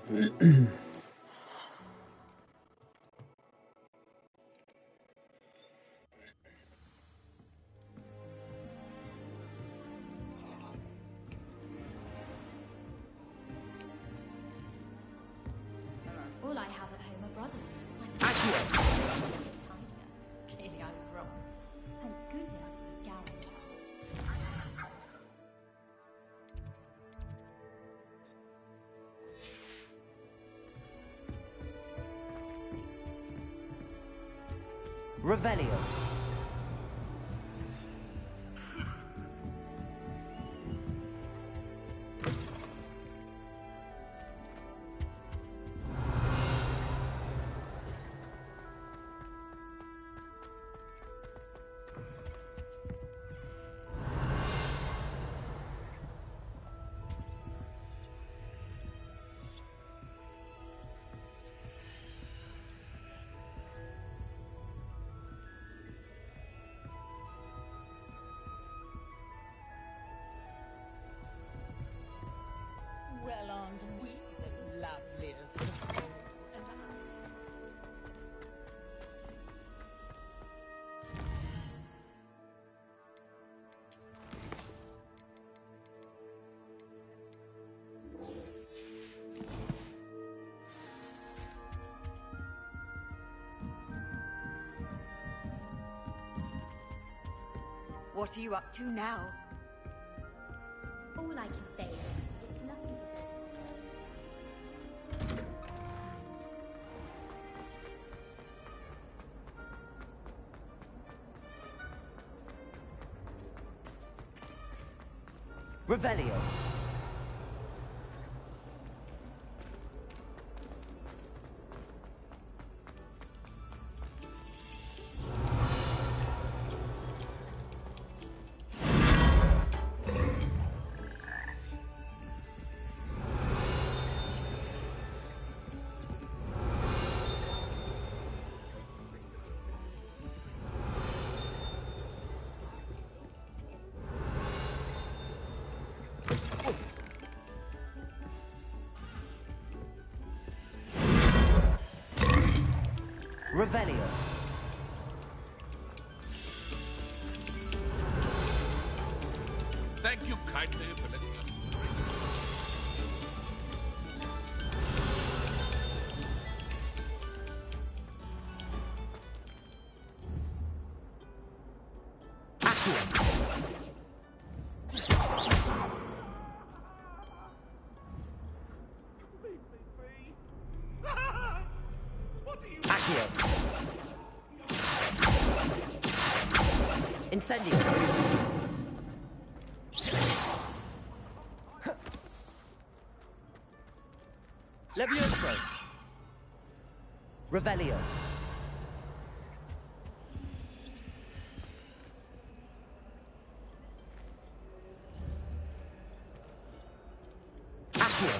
All I have at home are brothers. Clearly I was wrong. Thank goodness it was Gary. Revelio. Well, aren't we the loveliest of all? What are you up to now? All I can say is it's nothing. Revelio. Revelio. Thank you kindly for letting us drink. Incendio. Levioso. Revelio. Accio.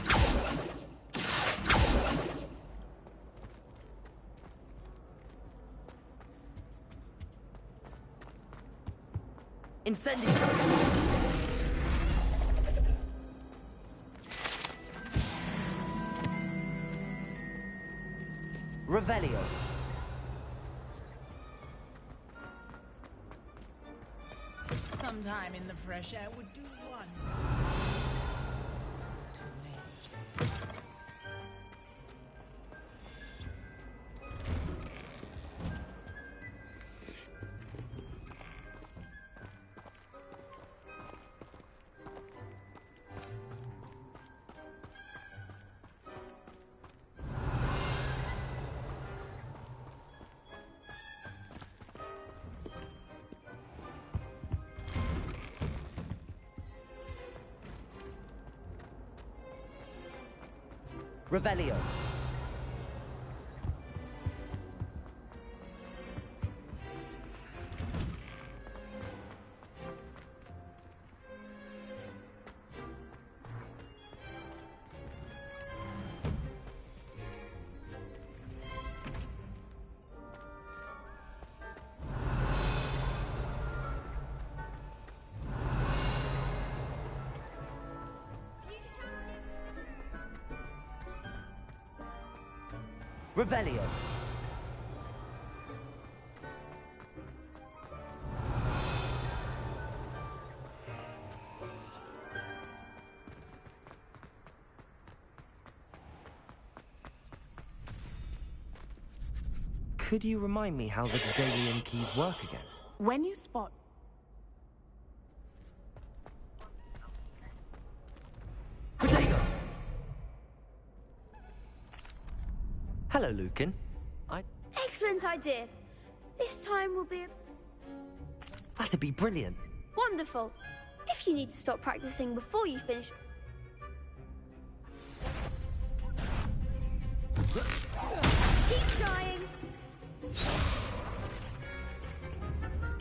Incendio. Revelio. Sometime in the fresh air would do one. Too late. Revelio. Revelio. Could you remind me how the Daedalian keys work again? When you spot... Potato! Hello, Lucan. Excellent idea. This time will be That'd be brilliant. wonderful. If you need to stop practicing before you finish... Keep trying.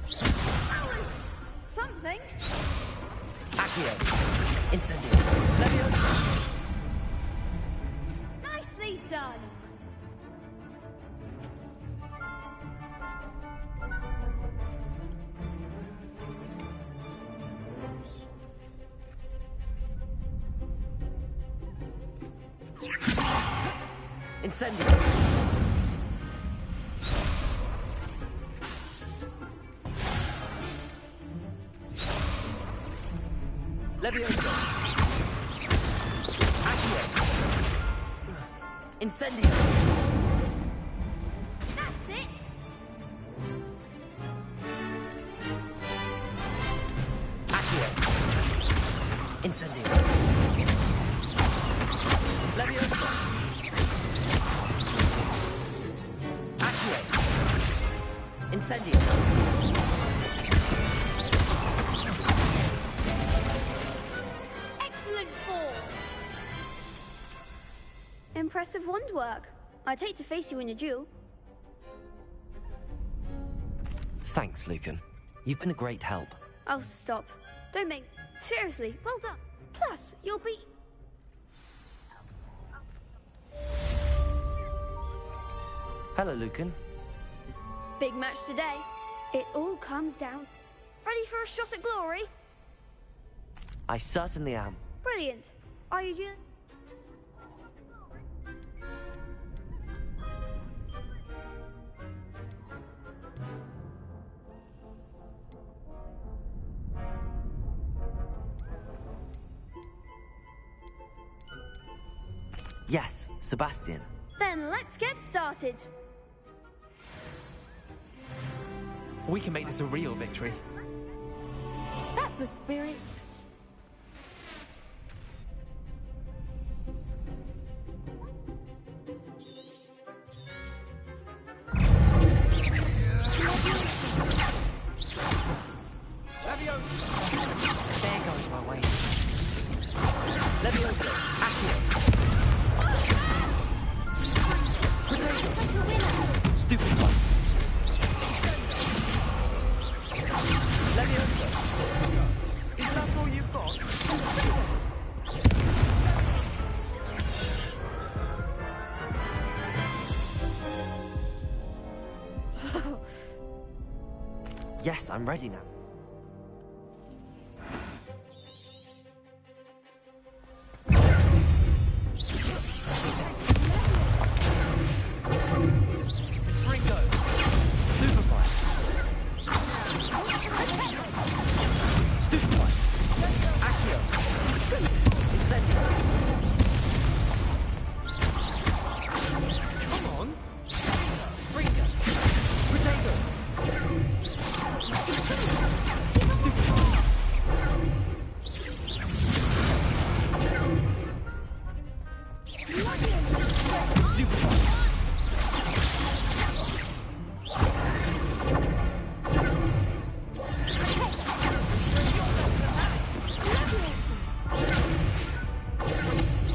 That was something. Accio. Incendio. Leviosa. Nicely done. Incendio. Leviosa. Accio. Incendio. That's it. Accio. Incendio. Leviosa. Accio. Incendio. Excellent form. Impressive wand work. I'd hate to face you in a duel. Thanks, Lucan. You've been a great help. Oh, stop. Don't make... Seriously, well done. Plus, you'll be... Hello, Lucan. Big match today. It all comes down to... Ready for a shot at glory? I certainly am. Brilliant. Are you doing... Yes, Sebastian. Then let's get started. We can make this a real victory. That's the spirit. There goes my way. Leviosa. Accio. Stupid one. Leviosa. Is that all you've got? Yes, I'm ready now. Ringo. Superfly. Stupefy. Accio. Incendio. Come on. Ringo. Potato. Stupefy.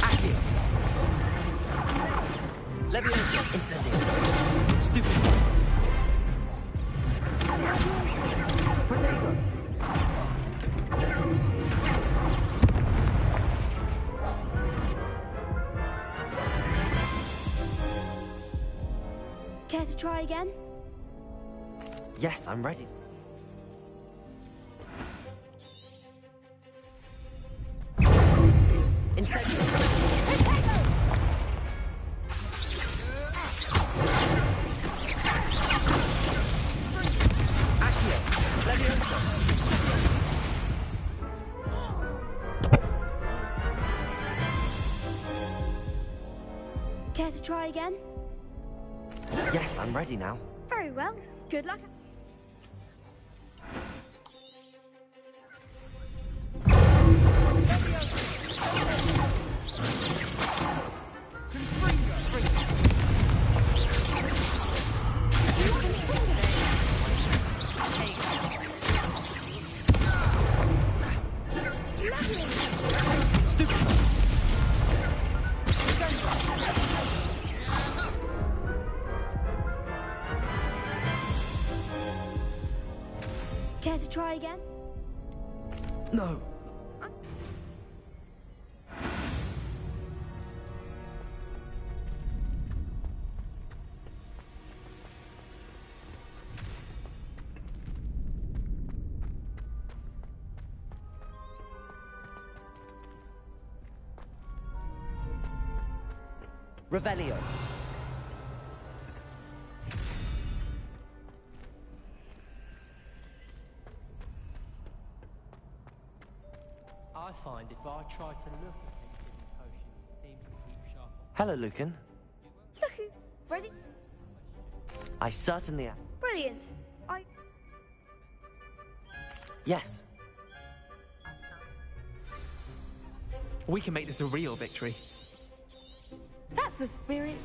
Accio. Leviosa. Incendio. Stupefy. Potato. Care to try again? Yes, I'm ready. Incendio. Care to try again? Yes, I'm ready now. Very well. Good luck. Care to try again? No. Revelio. I find if I try to look at things in potions, it seems to keep sharp. Hello, Lucan. Look who... Ready? I certainly am. Brilliant. Yes. We can make this a real victory. That's the spirit.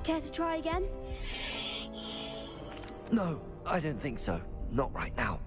Care to try again? No, I don't think so. Not right now.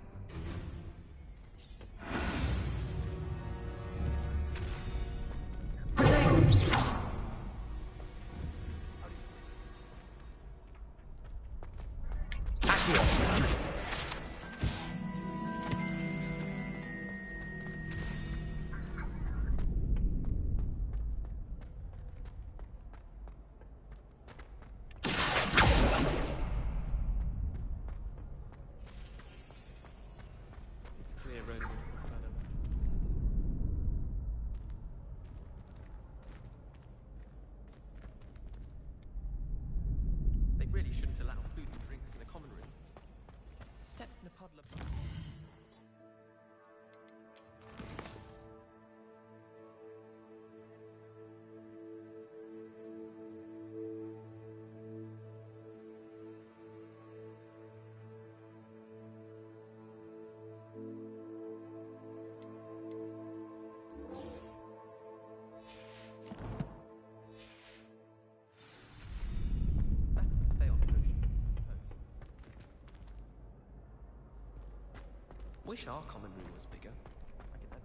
It's clear Ronan would prefer them. They really shouldn't allow food and drinks in the common room. Stepped in a puddle of... They on the potion, I suppose. Wish our common room was bigger. I get that.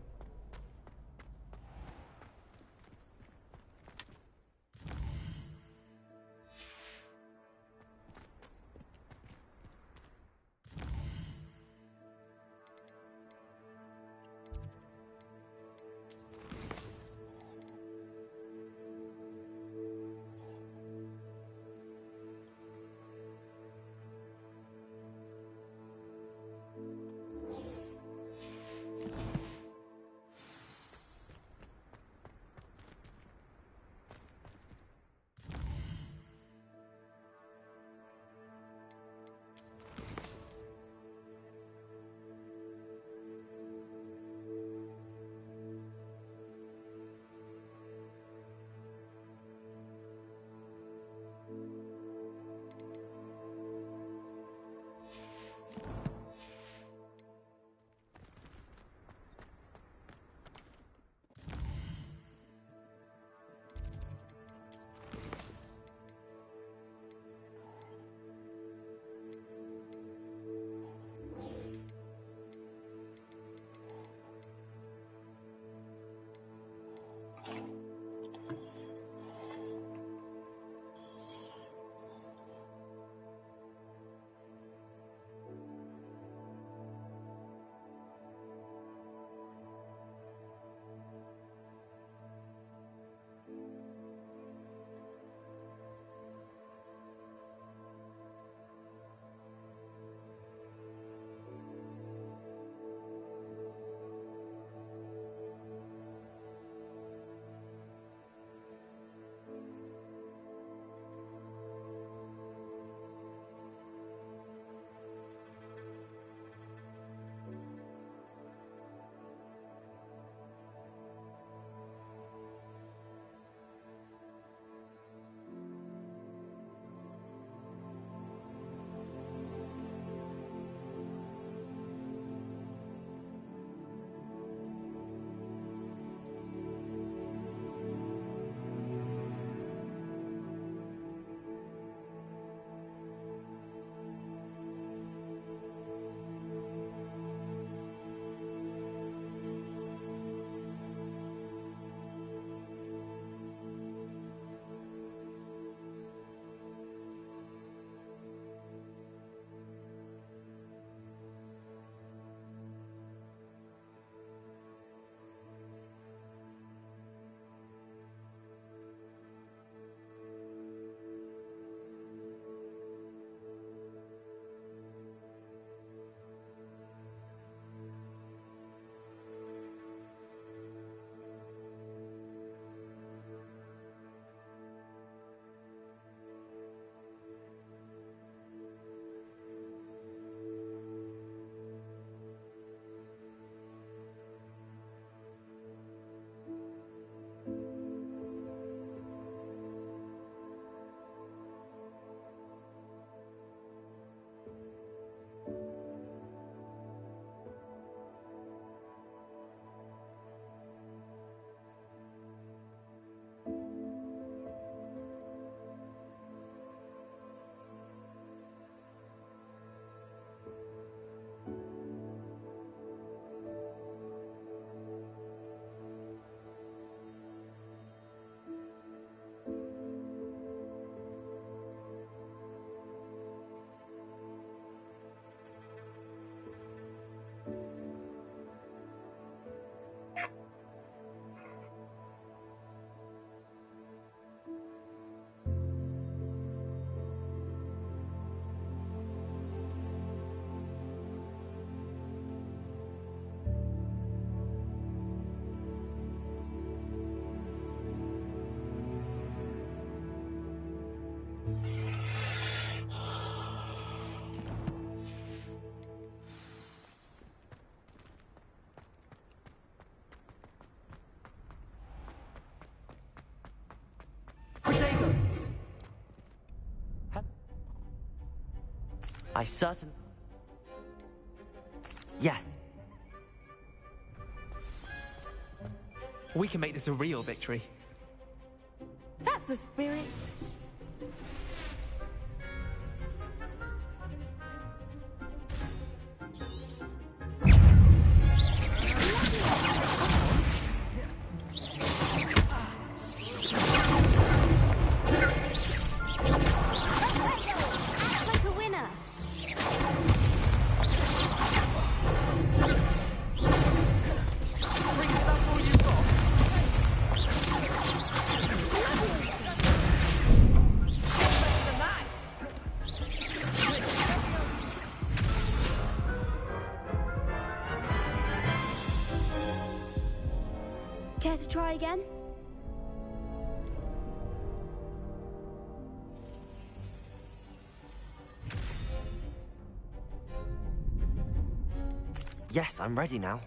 I certainly... Yes. We can make this a real victory. That's the spirit. Like a winner. Care to try again? Yes, I'm ready now.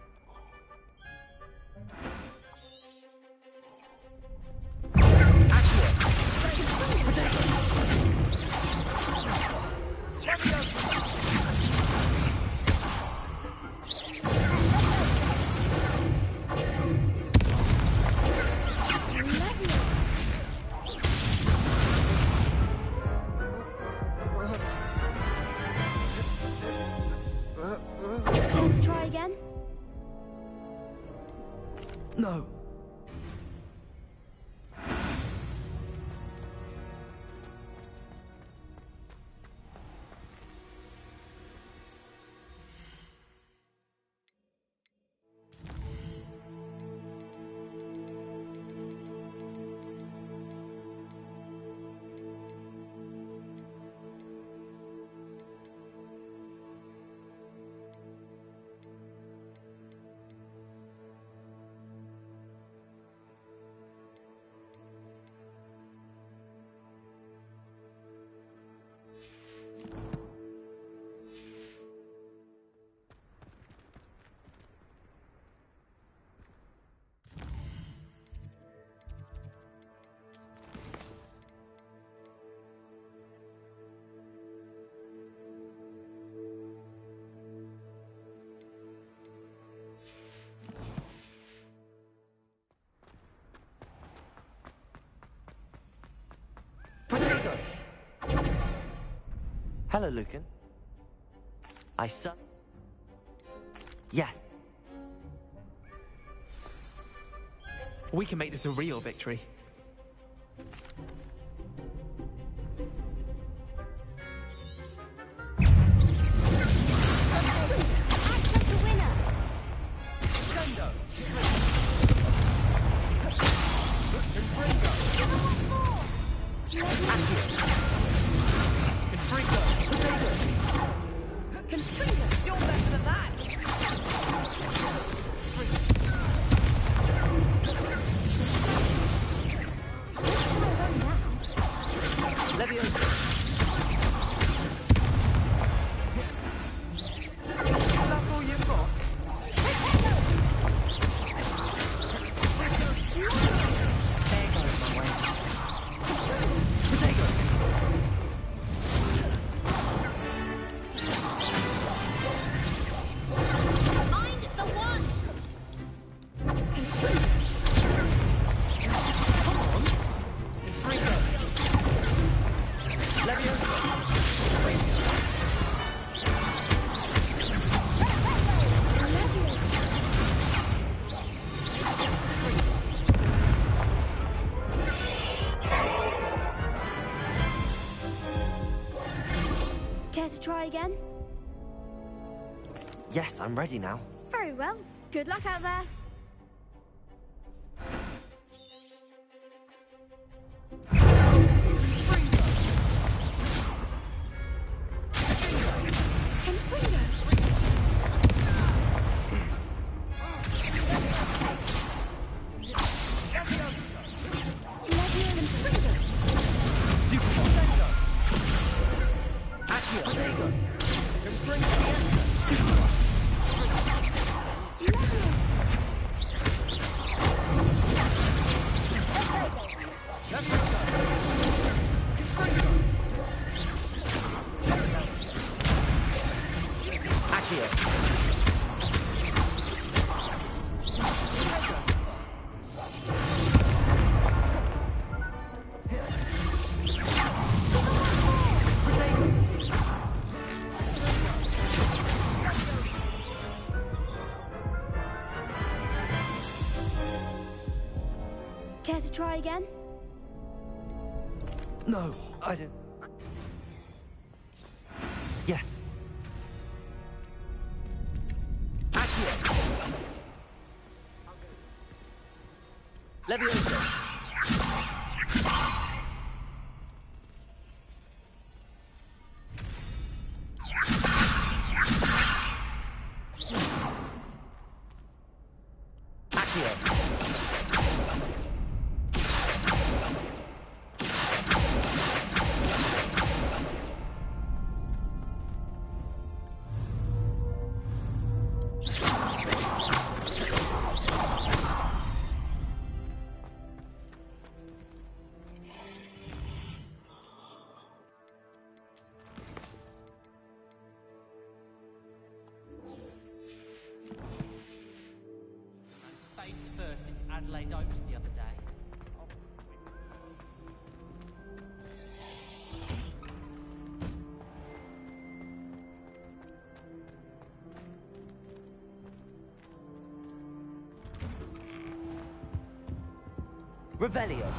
Care to try again? No. Hello, Lucan. Yes. We can make this a real victory. Act like a winner. You're better than that! That's all you've got? There goes my way. Find the one. Care to try again? Yes, I'm ready now. Very well. Good luck out there. Care to try again? No, I don't. Yes. Accio! Levioso! Face first in Adelaide Oaks the other day. Revelio.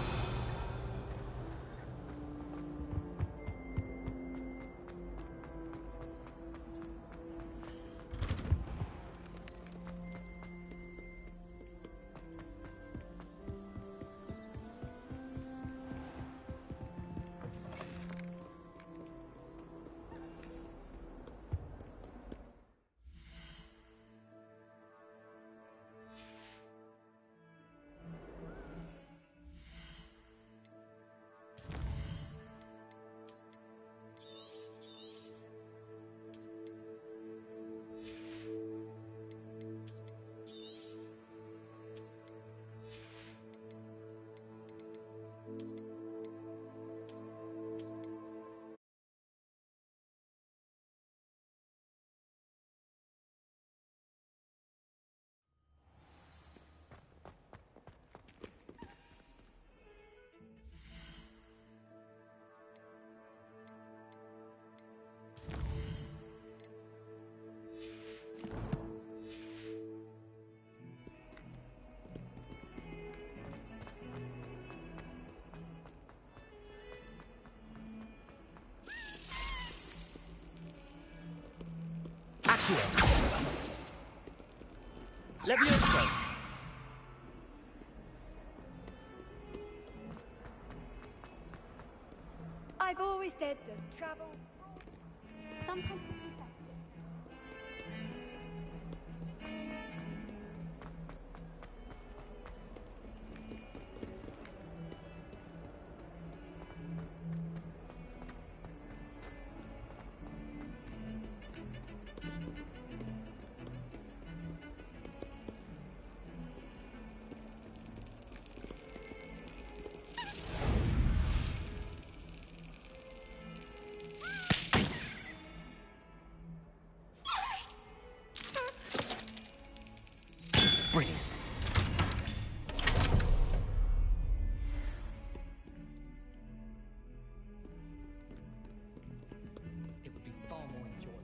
Levioso! I've always said that travel... Sometimes Brilliant. It would be far more enjoyable.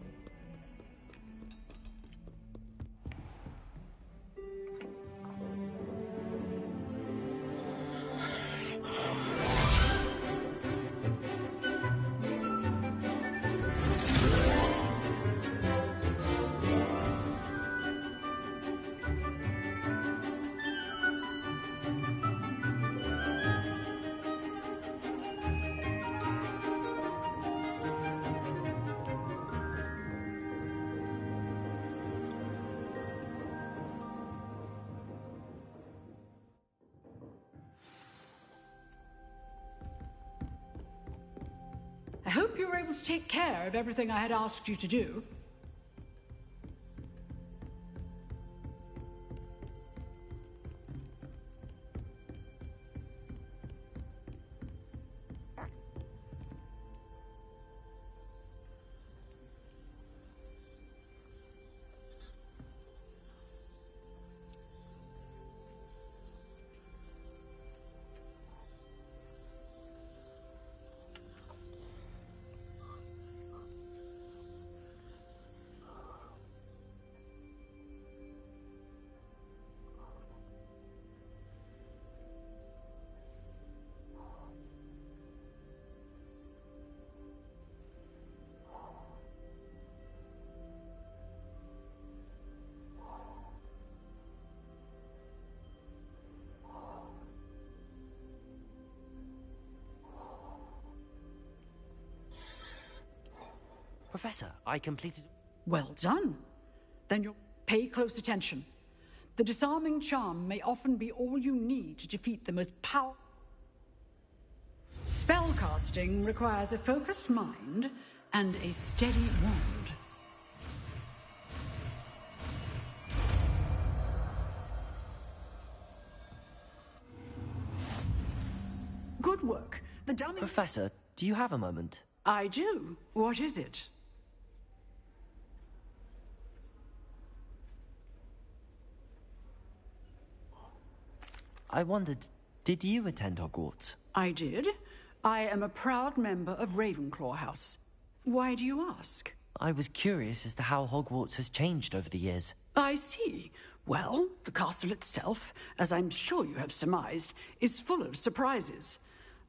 I hope you were able to take care of everything I had asked you to do. Professor, I completed... Well done. Then you'll pay close attention. The disarming charm may often be all you need to defeat the most powerful... Spellcasting requires a focused mind and a steady wand. Good work. The dummy... Professor, do you have a moment? I do. What is it? I wondered, did you attend Hogwarts? I did. I am a proud member of Ravenclaw House. Why do you ask? I was curious as to how Hogwarts has changed over the years. I see. Well, the castle itself, as I'm sure you have surmised, is full of surprises.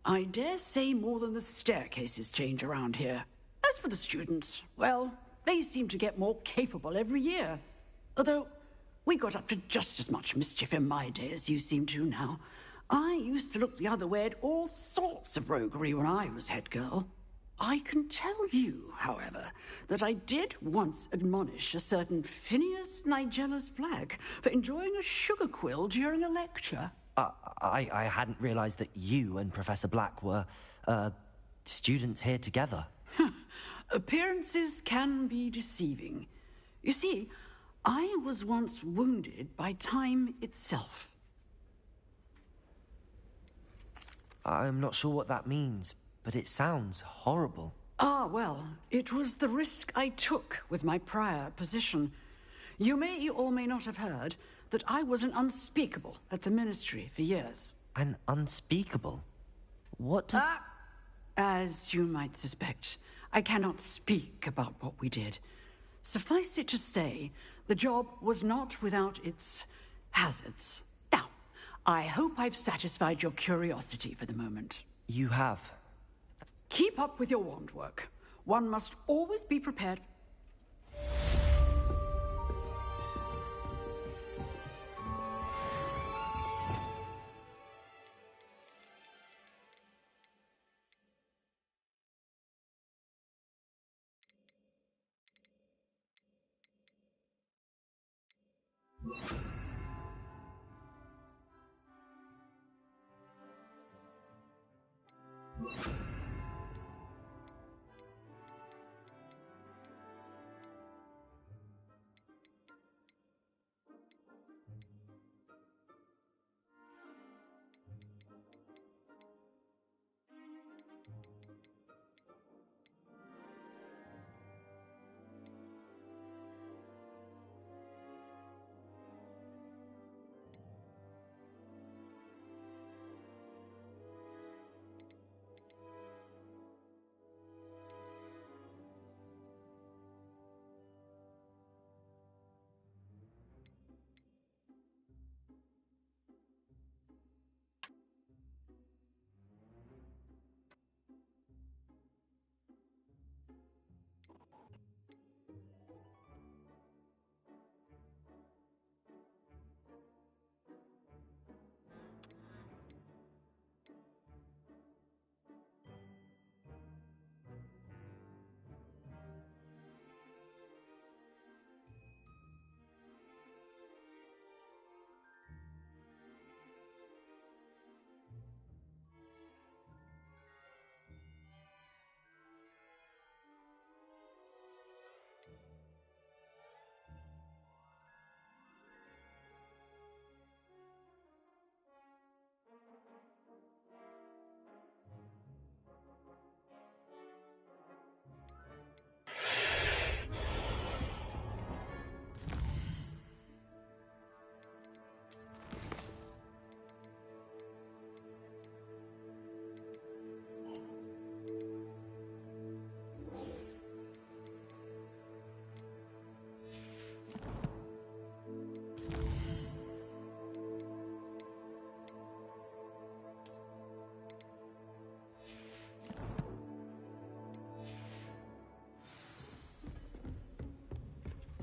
I dare say more than the staircases change around here. As for the students, well, they seem to get more capable every year. Although, we got up to just as much mischief in my day as you seem to now. I used to look the other way at all sorts of roguery when I was head girl. I can tell you, however, that I did once admonish a certain Phineas Nigellus Black for enjoying a sugar quill during a lecture. I hadn't realized that you and Professor Black were, students here together. Appearances can be deceiving. You see, I was once wounded by time itself. I'm not sure what that means, but it sounds horrible. Ah, well, it was the risk I took with my prior position. You may or may not have heard that I was an unspeakable at the Ministry for years. An unspeakable? What does... As you might suspect, I cannot speak about what we did. Suffice it to say, the job was not without its hazards. Now, I hope I've satisfied your curiosity for the moment. You have. Keep up with your wand work. One must always be prepared.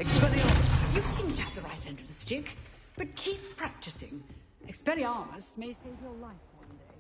Expelliarmus, you seem to have the right end of the stick, but keep practicing. Expelliarmus may save your life one day.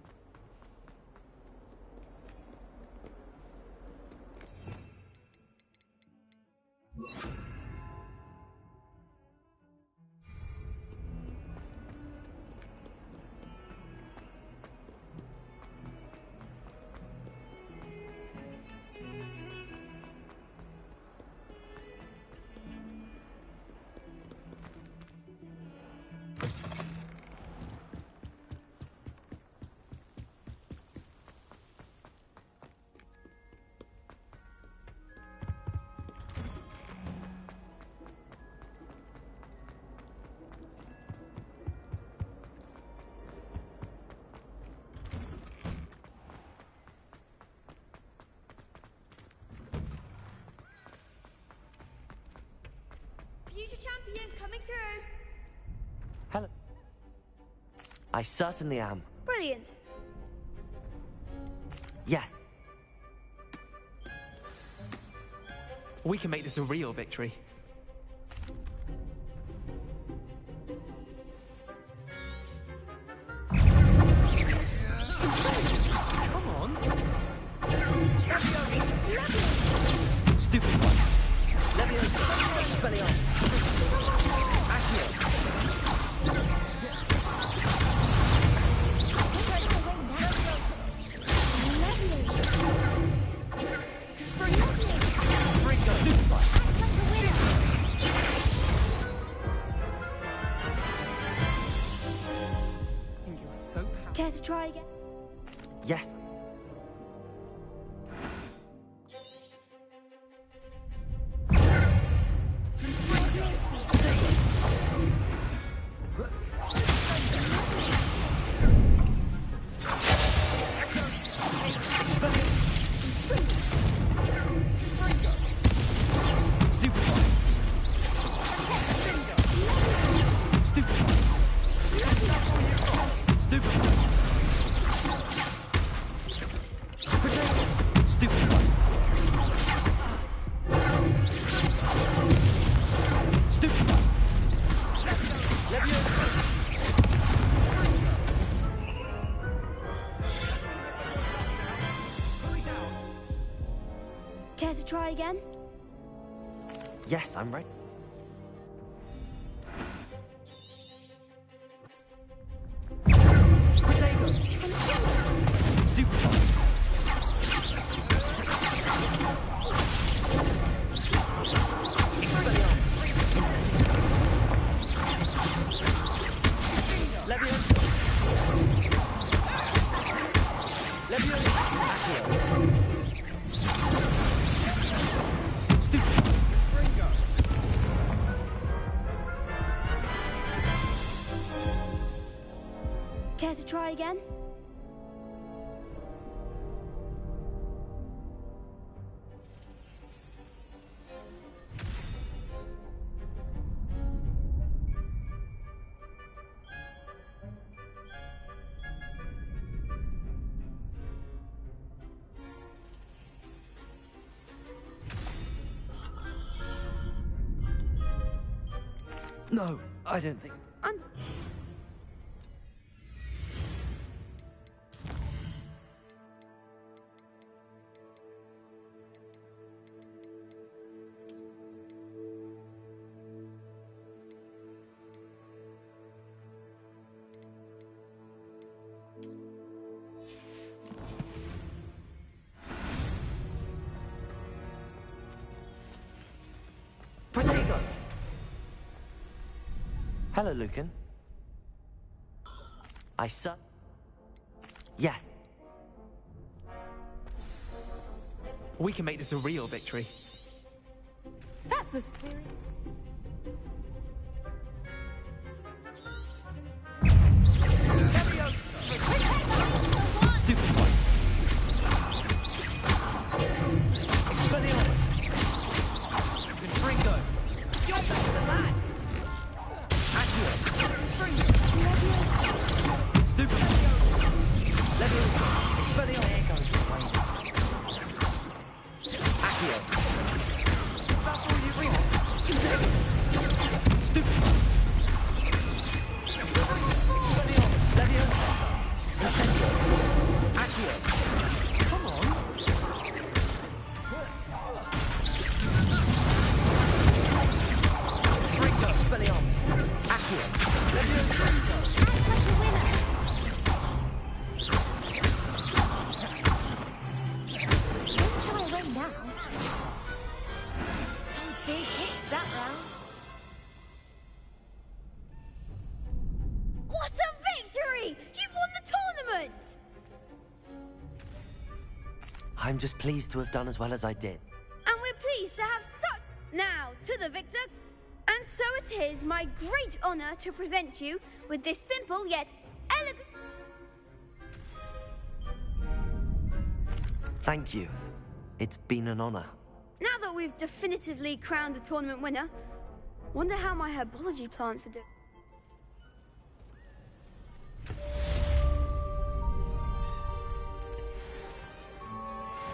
champion coming through. Hello. I certainly am. Brilliant. Yes. We can make this a real victory. Come on. Stupid one. Leviosa. Expelliarmus. Accio. Ringo. Stupid one. And you're so powerful. Care to try again? Yes. Care to try again? Yes, I'm ready. Stupid one. Leviosa. Leviosa. Accio. Stupid. Care to try again? No, I don't think. Protego! Hello, Lucan. Yes. We can make this a real victory. That's the spirit. Stupid one. Expelliarmus. Ringo. You're better than that. Accio. Stupid. Leviosa. Expelliarmus. Accio. That's all you bring. Stupid. Expelliarmus. Leviosa. Incendio. Accio. Come on. Ringo. Expelliarmus. Accio. Leviosa. Act like a winner. Don't shy away now. Some big hits that round. What a victory! You've won the tournament! I'm just pleased to have done as well as I did. And we're pleased to have such... Now, to the victor. And so it is my great honor to present you with this simple yet elegant... Thank you. It's been an honor. Now that we've definitively crowned the tournament winner, Wonder how my herbology plants are doing.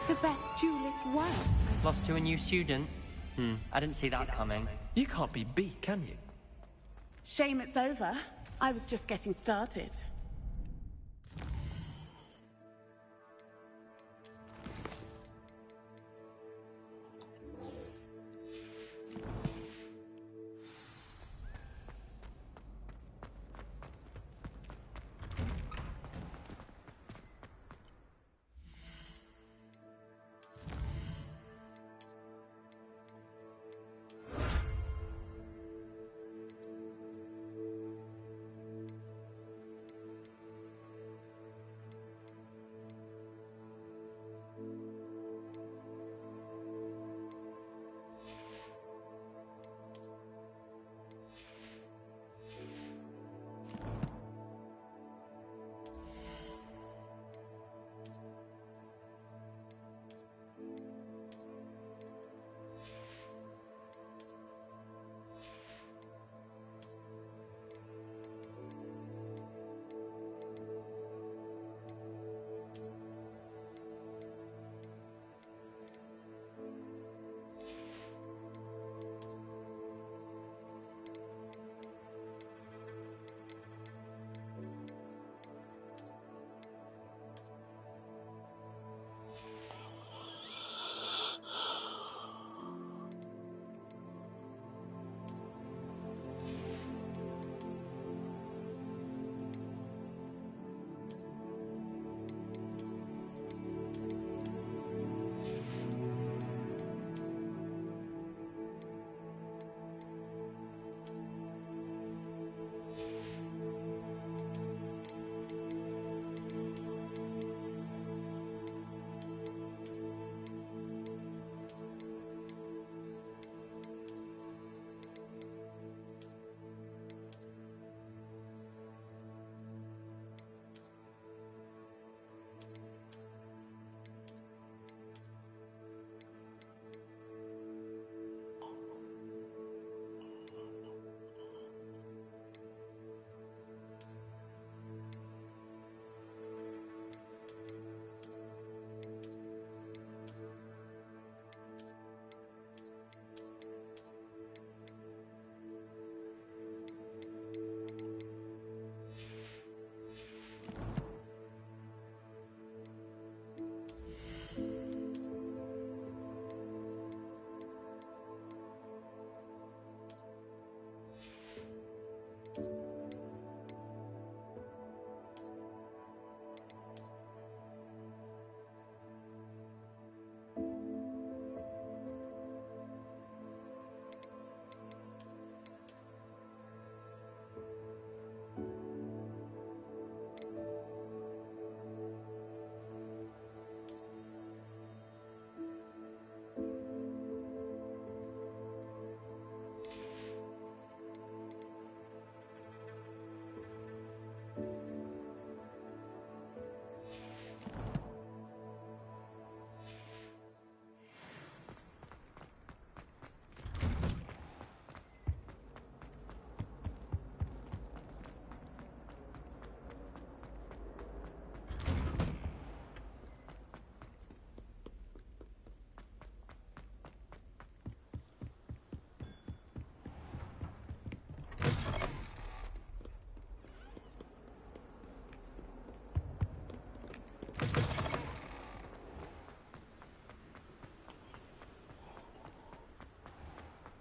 The best duelist won. Lost to a new student? I didn't see that coming. You can't be beat, can you? Shame it's over. I was just getting started.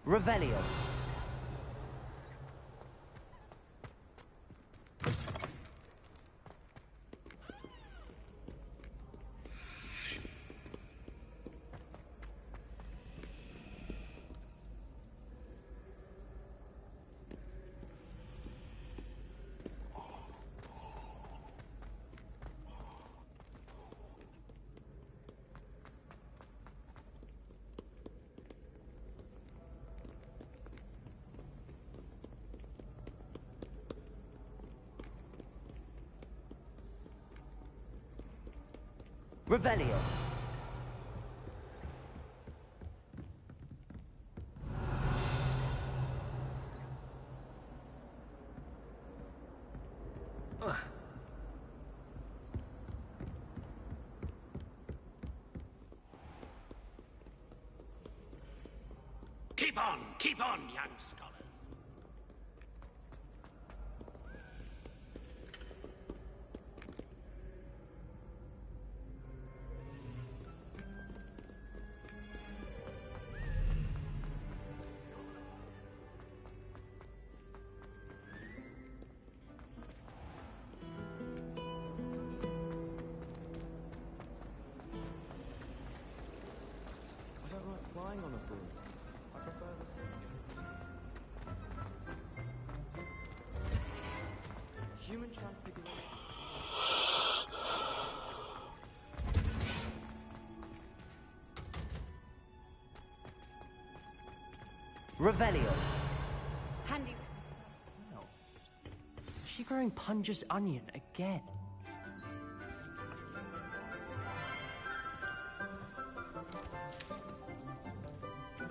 Revelio. Revelio. Keep on, young scholars. I don't like flying on a broom. I prefer the safety. Human transfiguration. Revelio. Handy. No. Is she growing Punja's onion again?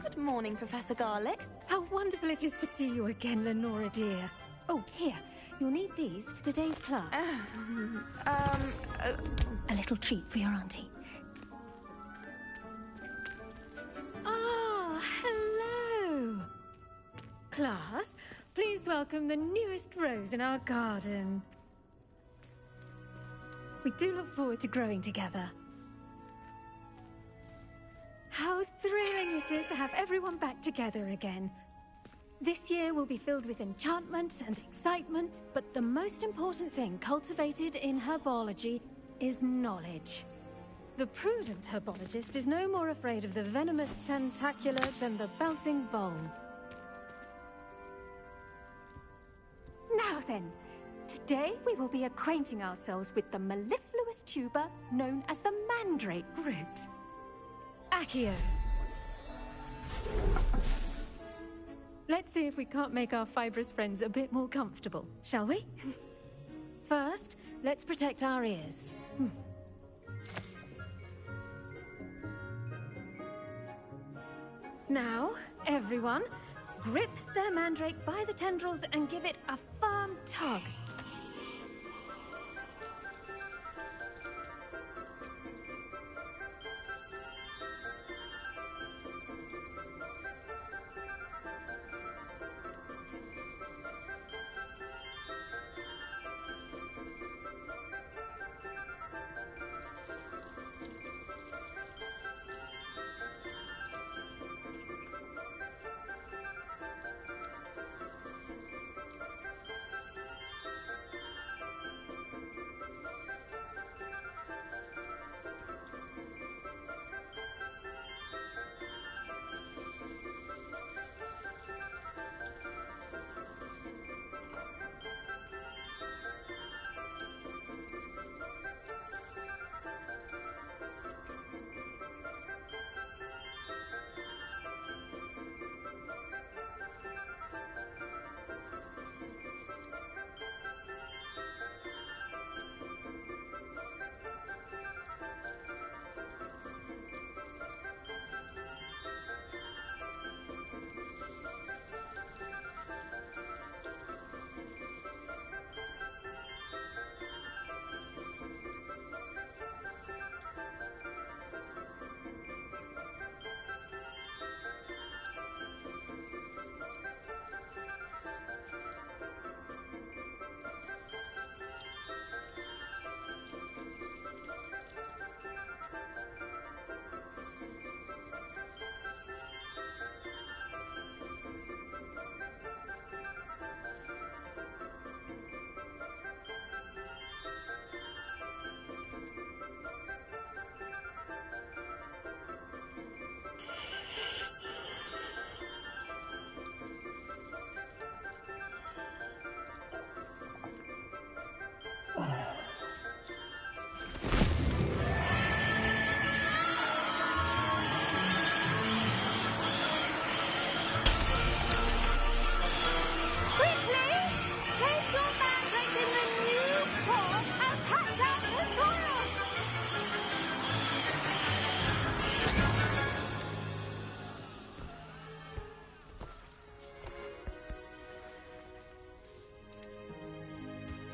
Good morning, Professor Garlick. How wonderful it is to see you again, Lenora dear. Oh, here. You'll need these for today's class. A little treat for your auntie. Ah, hello. Class, please welcome the newest rose in our garden. We do look forward to growing together. How thrilling it is to have everyone back together again. This year will be filled with enchantment and excitement, but the most important thing cultivated in herbology is knowledge. The prudent herbologist is no more afraid of the venomous tentacular than the bouncing bulb. Now then, today we will be acquainting ourselves with the mellifluous tuber known as the mandrake root. Accio. Let's see if we can't make our fibrous friends a bit more comfortable, shall we? First, let's protect our ears. Now, everyone, grip their mandrake by the tendrils and give it a firm tug.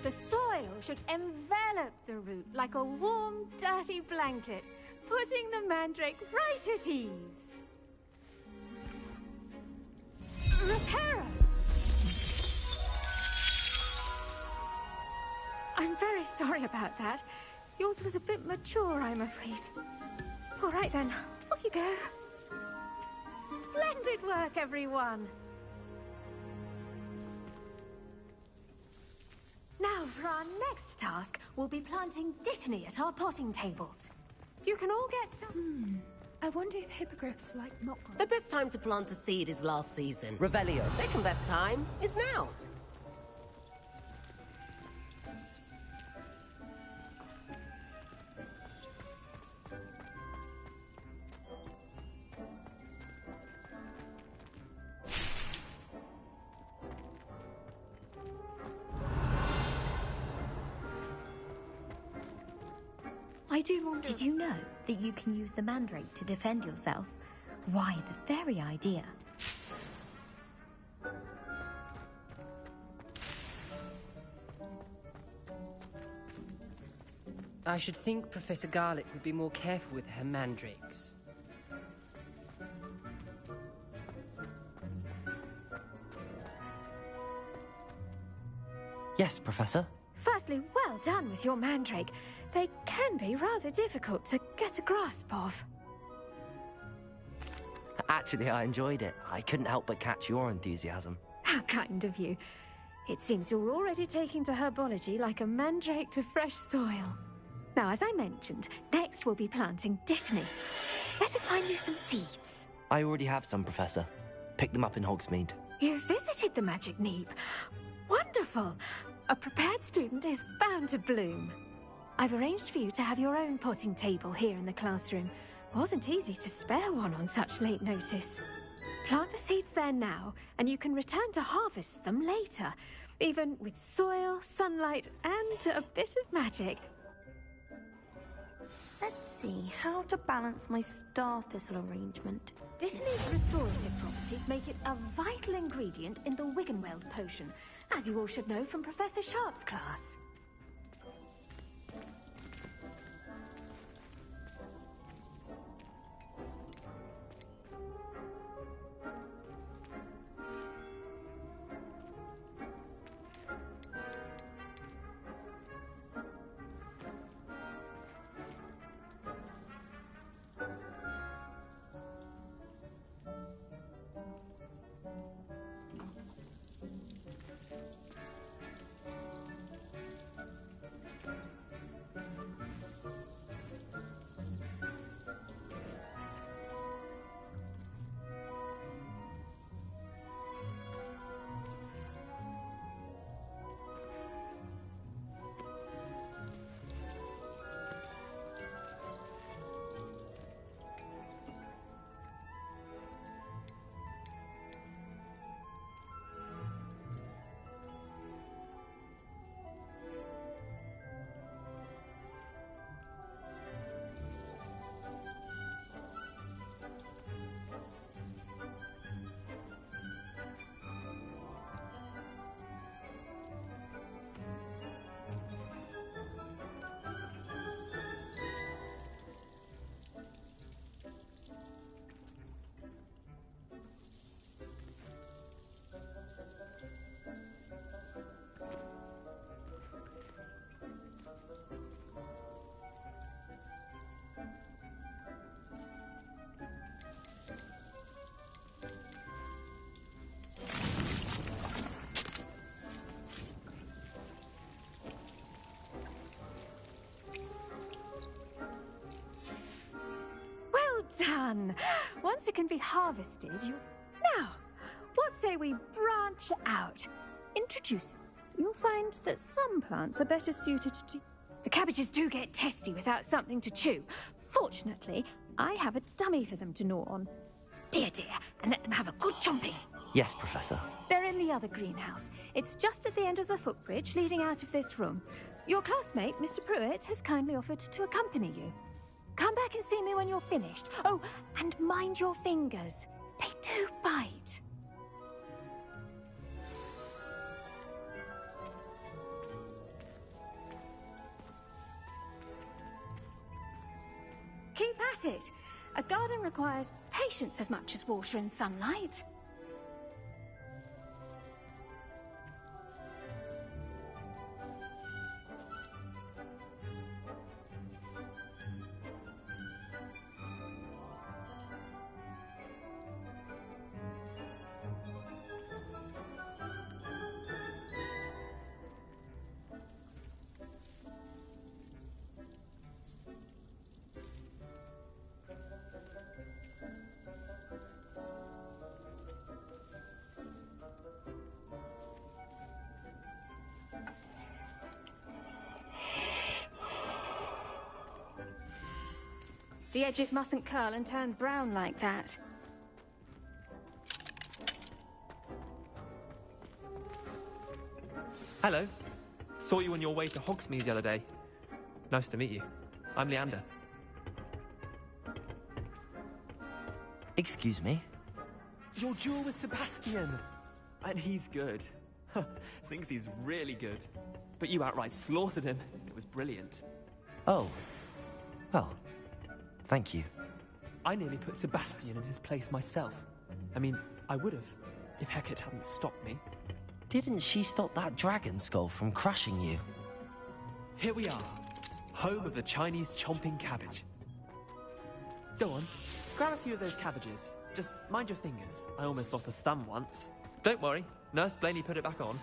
The soil should envelop the root like a warm, dirty blanket, putting the mandrake right at ease. Reparo! I'm very sorry about that. Yours was a bit mature, I'm afraid. All right then, off you go. Splendid work, everyone! Now, for our next task, we'll be planting dittany at our potting tables. You can all get started. I wonder if hippogriffs like knock-on. The best time to plant a seed is last season. Revelio. Second best time is now. I do wonder... Did you know that you can use the mandrake to defend yourself? Why, the very idea. I should think Professor Garlick would be more careful with her mandrakes. Yes, Professor? Firstly, well done with your mandrake. They can be rather difficult to get a grasp of. Actually, I enjoyed it. I couldn't help but catch your enthusiasm. How kind of you. It seems you're already taking to herbology like a mandrake to fresh soil. Now, as I mentioned, next we'll be planting dittany. Let us find you some seeds. I already have some, Professor. Picked them up in Hogsmeade. You visited the Magic Neep. Wonderful! A prepared student is bound to bloom. I've arranged for you to have your own potting table here in the classroom. Wasn't easy to spare one on such late notice. Plant the seeds there now, and you can return to harvest them later, even with soil, sunlight, and a bit of magic. Let's see, how to balance my star thistle arrangement. Dittany's restorative properties make it a vital ingredient in the Wiggenweld potion, as you all should know from Professor Sharp's class. Done! Once it can be harvested, you... Now, what say we branch out? Introduce. You'll find that some plants are better suited to... The cabbages do get testy without something to chew. Fortunately, I have a dummy for them to gnaw on. Be a dear, and let them have a good chomping. Yes, Professor. They're in the other greenhouse. It's just at the end of the footbridge leading out of this room. Your classmate, Mr. Pruitt, has kindly offered to accompany you. Come back and see me when you're finished. Oh, and mind your fingers. They do bite. Keep at it. A garden requires patience as much as water and sunlight. The edges mustn't curl and turn brown like that. Hello. Saw you on your way to Hogsmeade the other day. Nice to meet you. I'm Leander. Excuse me? Your duel with Sebastian! And he's good. Thinks he's really good. But you outright slaughtered him. It was brilliant. Oh. Well, thank you. I nearly put Sebastian in his place myself. I mean, I would have, if Hecate hadn't stopped me. Didn't she stop that dragon skull from crushing you? Here we are, home of the Chinese chomping cabbage. Go on, grab a few of those cabbages. Just mind your fingers. I almost lost a thumb once. Don't worry, Nurse Blaney put it back on.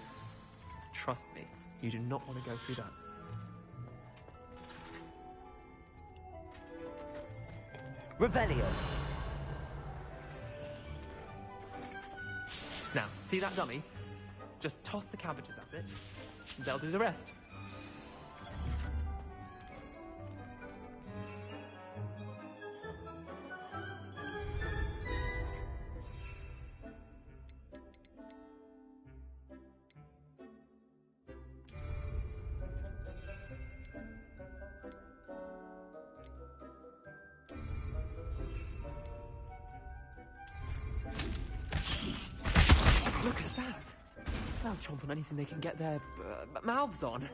Trust me, you do not want to go through that. Revelio. Now, see that dummy? Just toss the cabbages at it, and they'll do the rest. Look at that! They'll chomp on anything they can get their mouths on.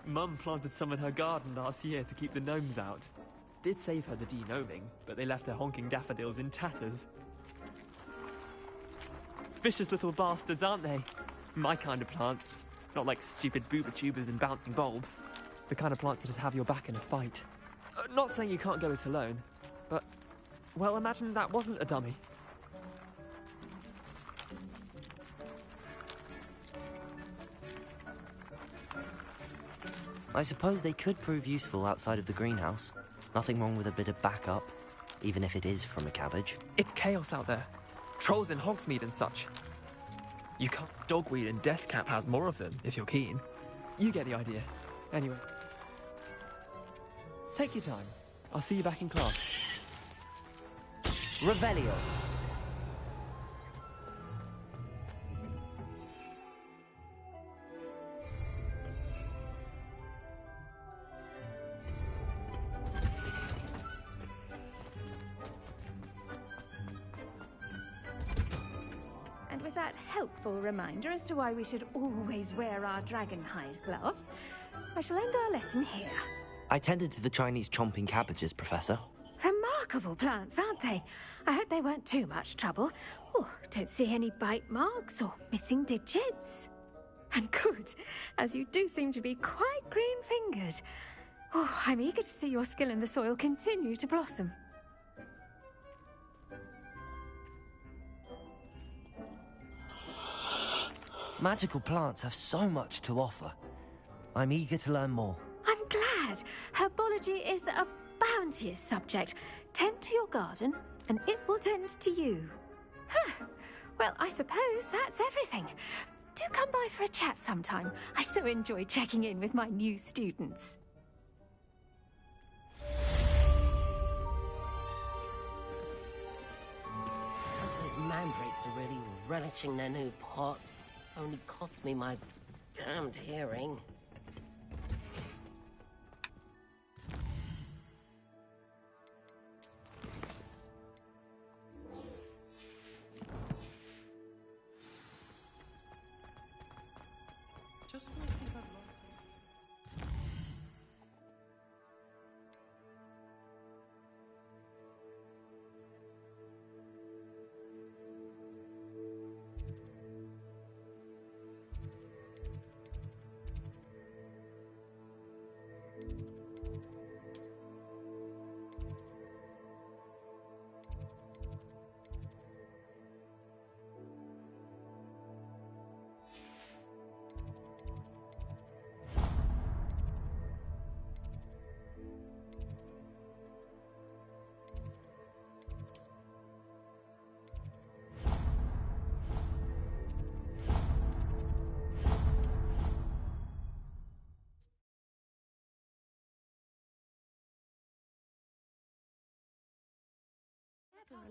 Mum planted some in her garden last year to keep the gnomes out. Did save her the de-gnoming, but they left her honking daffodils in tatters. Vicious little bastards, aren't they? My kind of plants. Not like stupid booba tubers and bouncing bulbs. The kind of plants that'd have your back in a fight. Not saying you can't go it alone, but... well, imagine that wasn't a dummy. I suppose they could prove useful outside of the greenhouse. Nothing wrong with a bit of backup, even if it is from a cabbage. It's chaos out there. Trolls in Hogsmeade and such. You can't dogweed and Deathcap has more of them, if you're keen. You get the idea. Anyway. Take your time. I'll see you back in class. Revelio. With that helpful reminder as to why we should always wear our dragonhide gloves, I shall end our lesson here. I tended to the Chinese chomping cabbages, Professor. Remarkable plants, aren't they? I hope they weren't too much trouble. Oh, don't see any bite marks or missing digits. And good, as you do seem to be quite green-fingered. Oh, I'm eager to see your skill in the soil continue to blossom. Magical plants have so much to offer. I'm eager to learn more. I'm glad. Herbology is a bounteous subject. Tend to your garden, and it will tend to you. Huh. Well, I suppose that's everything. Do come by for a chat sometime. I so enjoy checking in with my new students. Those mandrakes are really relishing their new pots. Only cost me my damned hearing. Just when I think I've lost...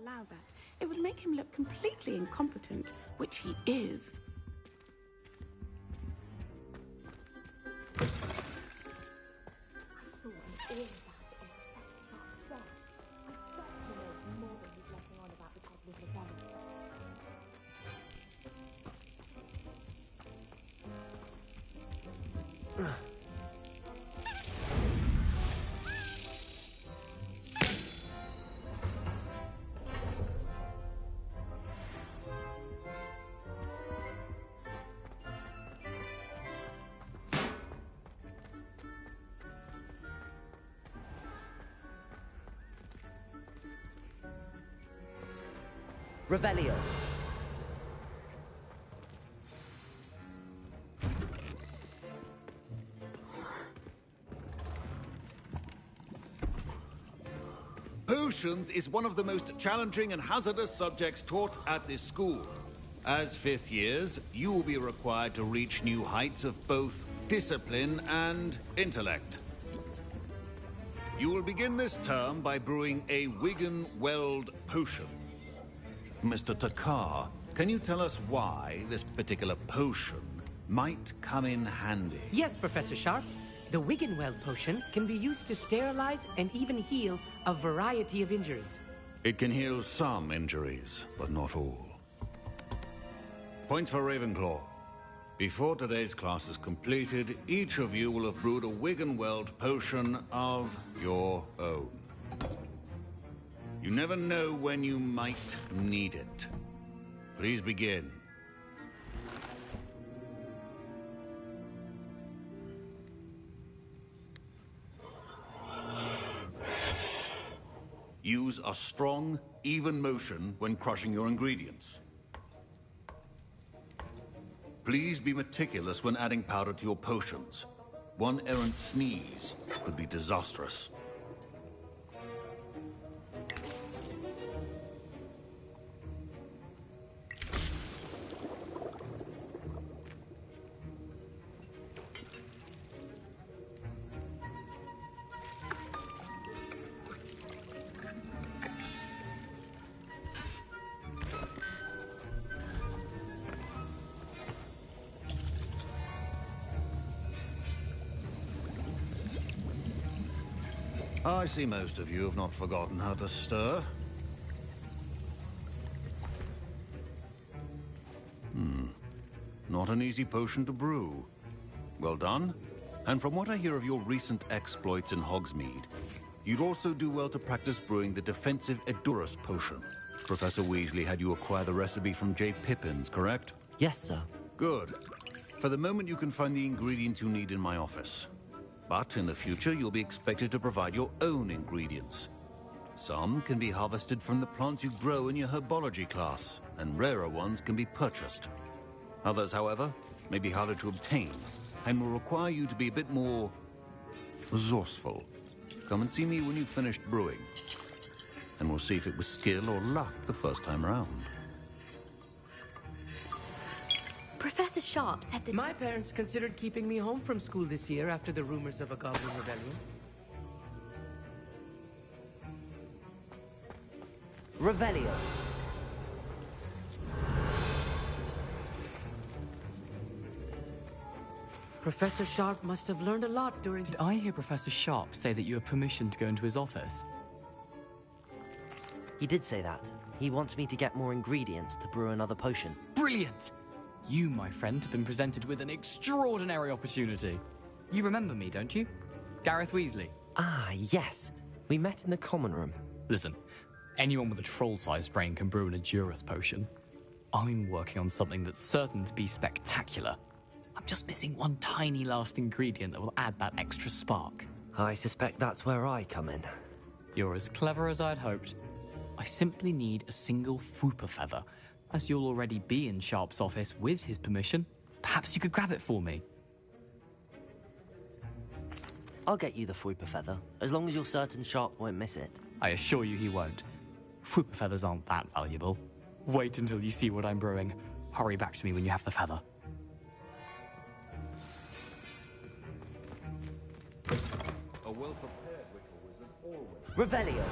allow that. It would make him look completely incompetent, which he is. Revelio. Potions is one of the most challenging and hazardous subjects taught at this school. As fifth years, you will be required to reach new heights of both discipline and intellect. You will begin this term by brewing a Wigan Weld potion. Mr. Takar, can you tell us why this particular potion might come in handy? Yes, Professor Sharp. The Wiggenweld potion can be used to sterilize and even heal a variety of injuries. It can heal some injuries, but not all. Points for Ravenclaw. Before today's class is completed, each of you will have brewed a Wiggenweld potion of your own. You never know when you might need it. Please begin. Use a strong, even motion when crushing your ingredients. Please be meticulous when adding powder to your potions. One errant sneeze could be disastrous. I see most of you have not forgotten how to stir. Not an easy potion to brew. Well done. And from what I hear of your recent exploits in Hogsmeade, you'd also do well to practice brewing the defensive Edurus potion. Professor Weasley had you acquire the recipe from J. Pippins, correct? Yes, sir. Good. For the moment, you can find the ingredients you need in my office. But in the future, you'll be expected to provide your own ingredients. Some can be harvested from the plants you grow in your herbology class, and rarer ones can be purchased. Others, however, may be harder to obtain, and will require you to be a bit more resourceful. Come and see me when you've finished brewing, and we'll see if it was skill or luck the first time around. Professor Sharp said that... My parents considered keeping me home from school this year after the rumors of a goblin rebellion. Revelio. Professor Sharp must have learned a lot during... Did I hear Professor Sharp say that you have permission to go into his office? He did say that. He wants me to get more ingredients to brew another potion. Brilliant! You, my friend, have been presented with an extraordinary opportunity. You remember me, don't you? Gareth Weasley. Ah, yes. We met in the common room. Listen, anyone with a troll-sized brain can brew an Edurus potion. I'm working on something that's certain to be spectacular. I'm just missing one tiny last ingredient that will add that extra spark. I suspect that's where I come in. You're as clever as I'd hoped. I simply need a single Fwooper feather. As you'll already be in Sharp's office with his permission, perhaps you could grab it for me. I'll get you the Fwooper feather, as long as you're certain Sharp won't miss it. I assure you he won't. Fwooper feathers aren't that valuable. Wait until you see what I'm brewing. Hurry back to me when you have the feather. A well-prepared ritual wizard always... Revelio.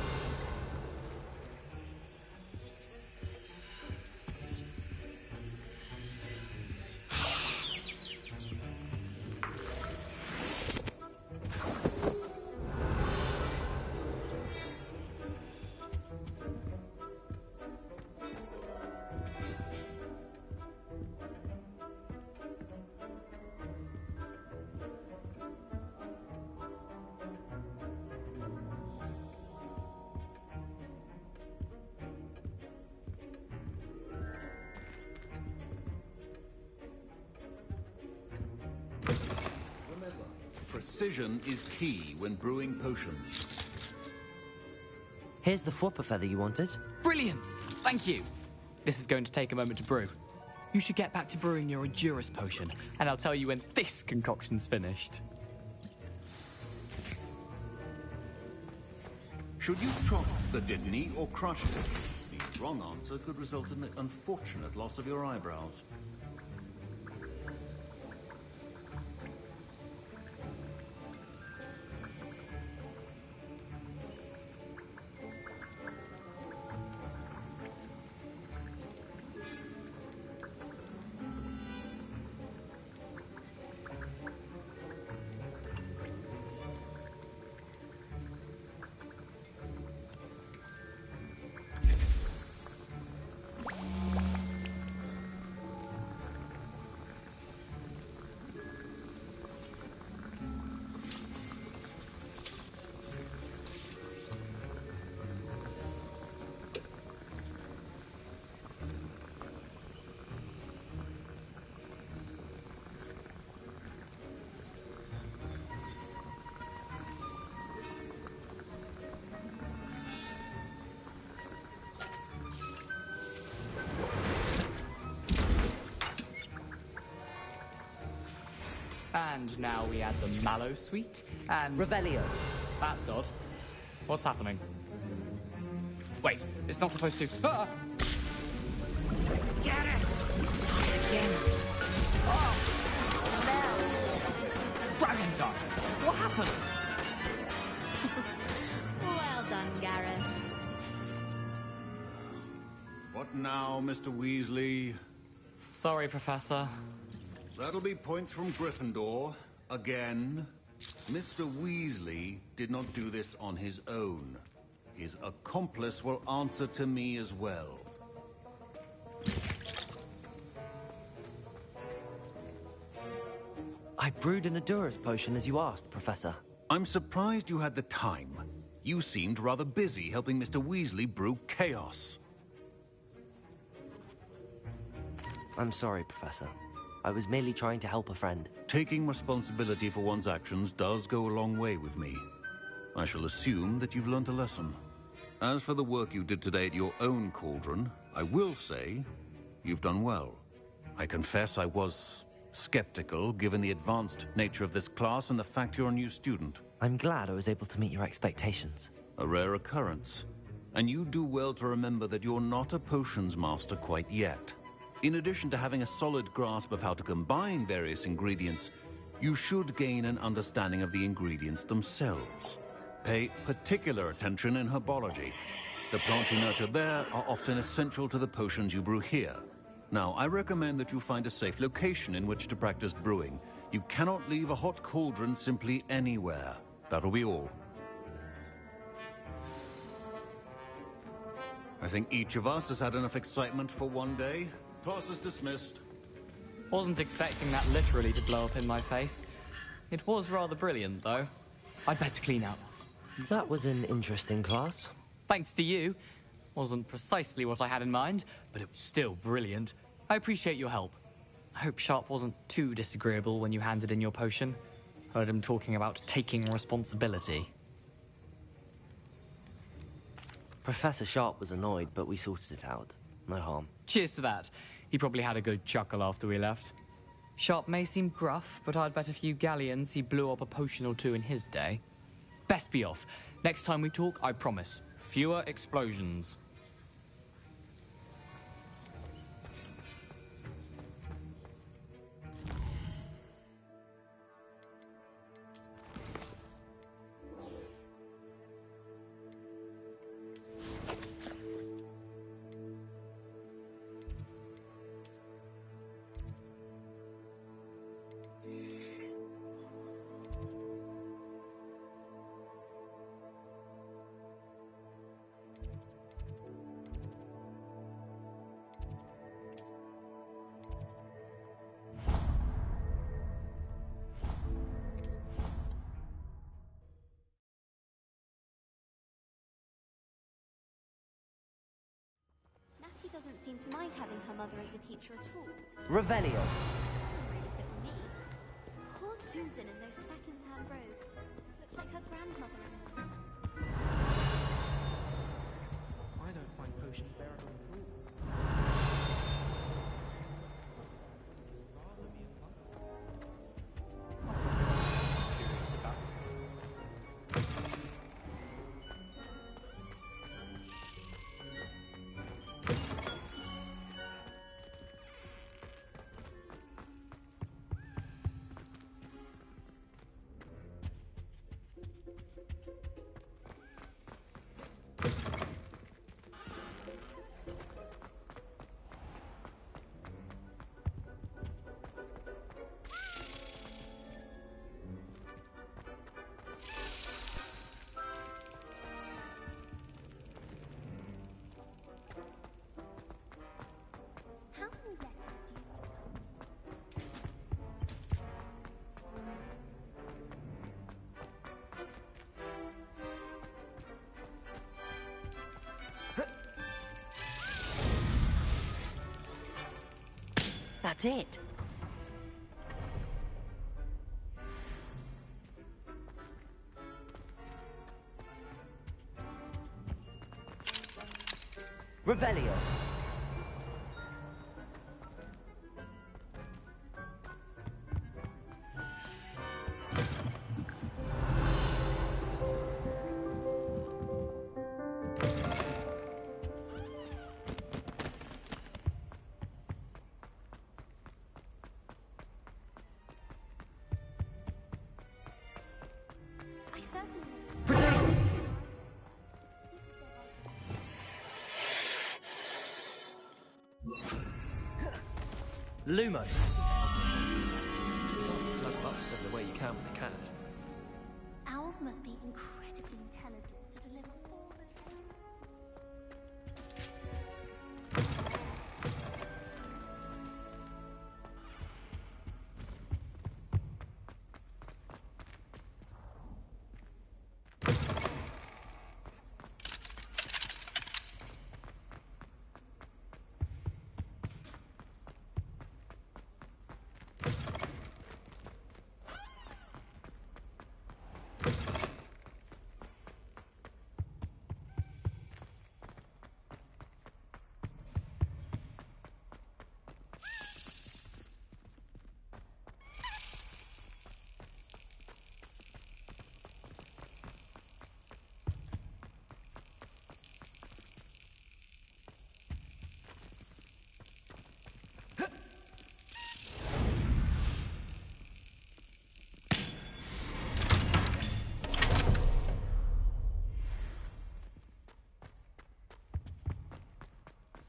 Precision is key when brewing potions. Here's the whopper feather you wanted. Brilliant! Thank you! This is going to take a moment to brew. You should get back to brewing your Endurus potion, and I'll tell you when this concoction's finished. Should you chop the Didney or crush it? The wrong answer could result in the unfortunate loss of your eyebrows. And now we add the mallow sweet and... Revelio. That's odd. What's happening? Wait, it's not supposed to... Ah! Get it! Again. Oh! Dragon Dog! What happened? Well done, Gareth. What now, Mr. Weasley? Sorry, Professor. That'll be points from Gryffindor. Again. Mr. Weasley did not do this on his own. His accomplice will answer to me as well. I brewed an Endurus potion as you asked, Professor. I'm surprised you had the time. You seemed rather busy helping Mr. Weasley brew chaos. I'm sorry, Professor. I was merely trying to help a friend. Taking responsibility for one's actions does go a long way with me. I shall assume that you've learnt a lesson. As for the work you did today at your own cauldron, I will say you've done well. I confess I was skeptical, given the advanced nature of this class and the fact you're a new student. I'm glad I was able to meet your expectations. A rare occurrence. And you do well to remember that you're not a potions master quite yet. In addition to having a solid grasp of how to combine various ingredients, you should gain an understanding of the ingredients themselves. Pay particular attention in herbology. The plants you nurture there are often essential to the potions you brew here. Now, I recommend that you find a safe location in which to practice brewing. You cannot leave a hot cauldron simply anywhere. That'll be all. I think each of us has had enough excitement for one day. Class is dismissed. Wasn't expecting that literally to blow up in my face. It was rather brilliant, though. I'd better clean up. That was an interesting class. Thanks to you. Wasn't precisely what I had in mind, but it was still brilliant. I appreciate your help. I hope Sharp wasn't too disagreeable when you handed in your potion. Heard him talking about taking responsibility. Professor Sharp was annoyed, but we sorted it out. No harm. Cheers to that. He probably had a good chuckle after we left. Sharp may seem gruff, but I'd bet a few galleons he blew up a potion or two in his day. Best be off. Next time we talk, I promise, fewer explosions. Natty doesn't seem to mind having her mother as a teacher at all. Revelio. Doesn't really fit me. Of course Susan in those second-hand robes. Looks like her grandmother in them. I don't find potions bearable at all. Rather be a monk. Curious about How many letters do you That's it. Revelio. I certainly Lumos. Slug up the way you can with a cat. Owls must be incredibly intelligent to deliver all those.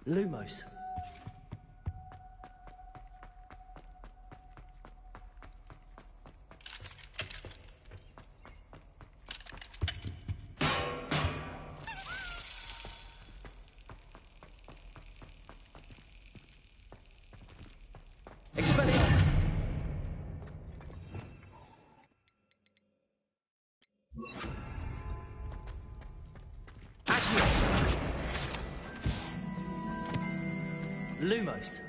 Lumos. Expelliarmus. Lumos.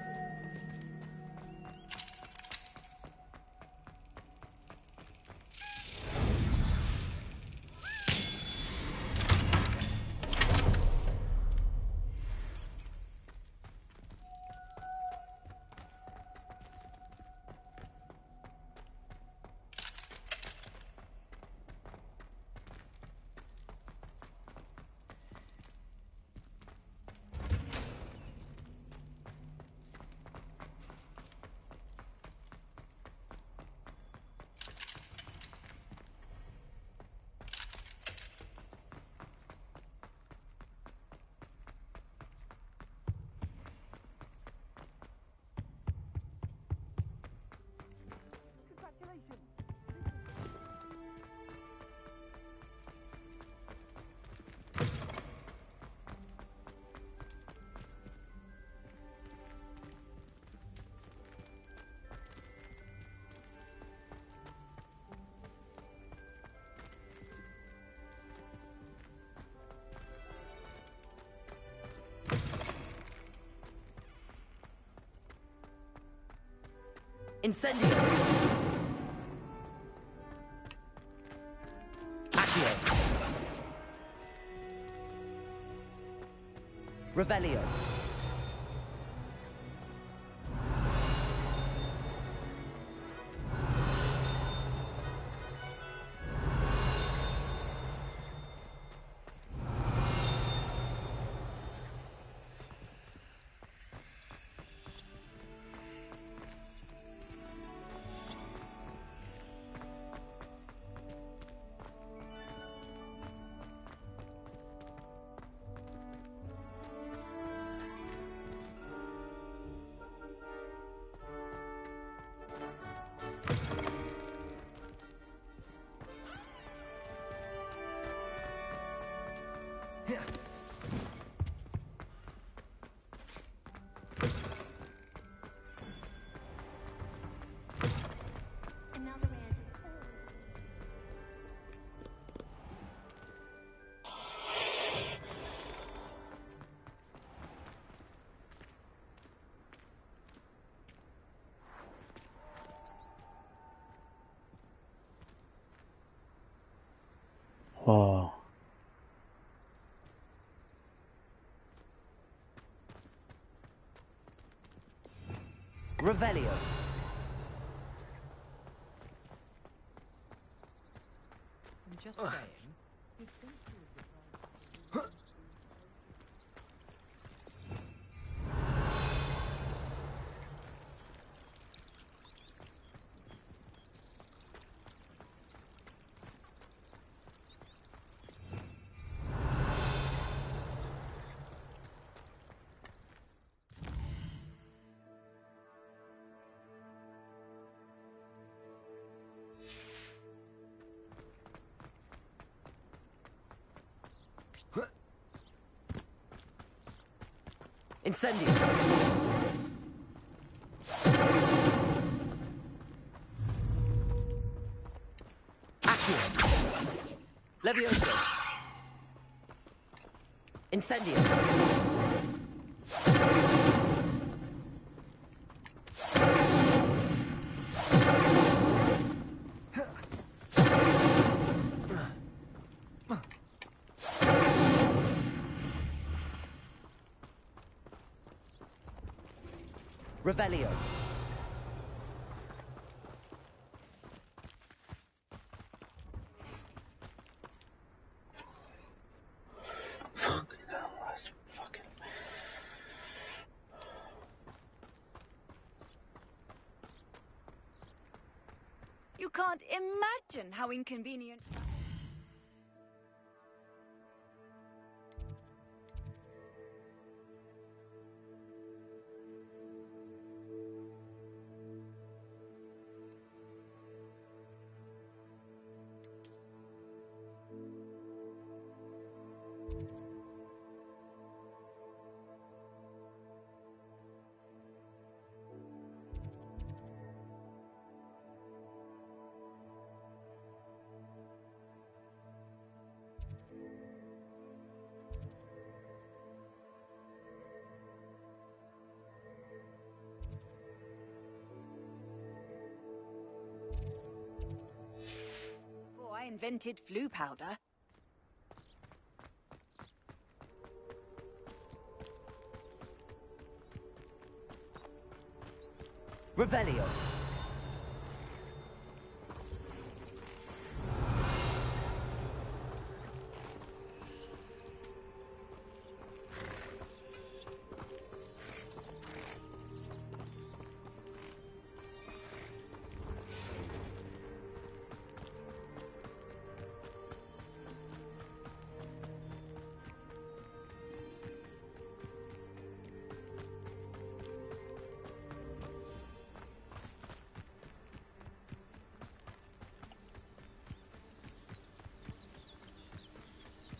Incendio. Revelio. Wow. Revelio. I'm just saying. Incendio. Accio. Levioso. Incendio. Revelio. Fucking hell, that's fucking... You can't imagine how inconvenient... Before I invented flu powder. Revelio.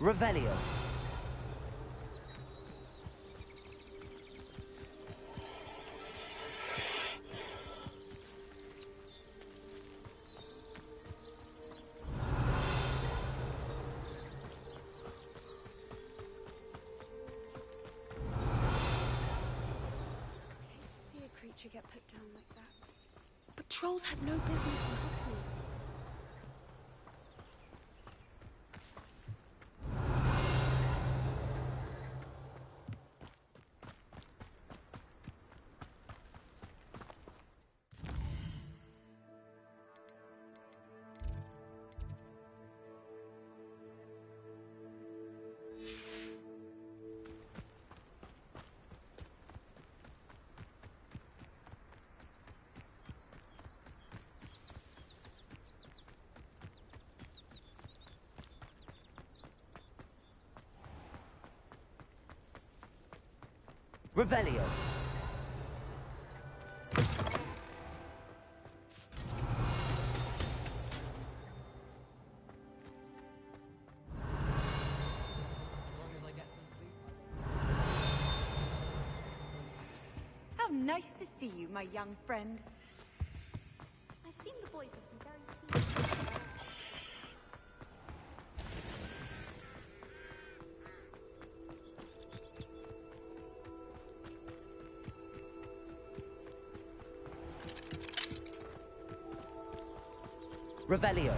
Revelio. See a creature get put down like that. But trolls have no business in Hogsmeade. Revelio. How nice to see you, my young friend. I've seen the boys would be very pleased. Revelio.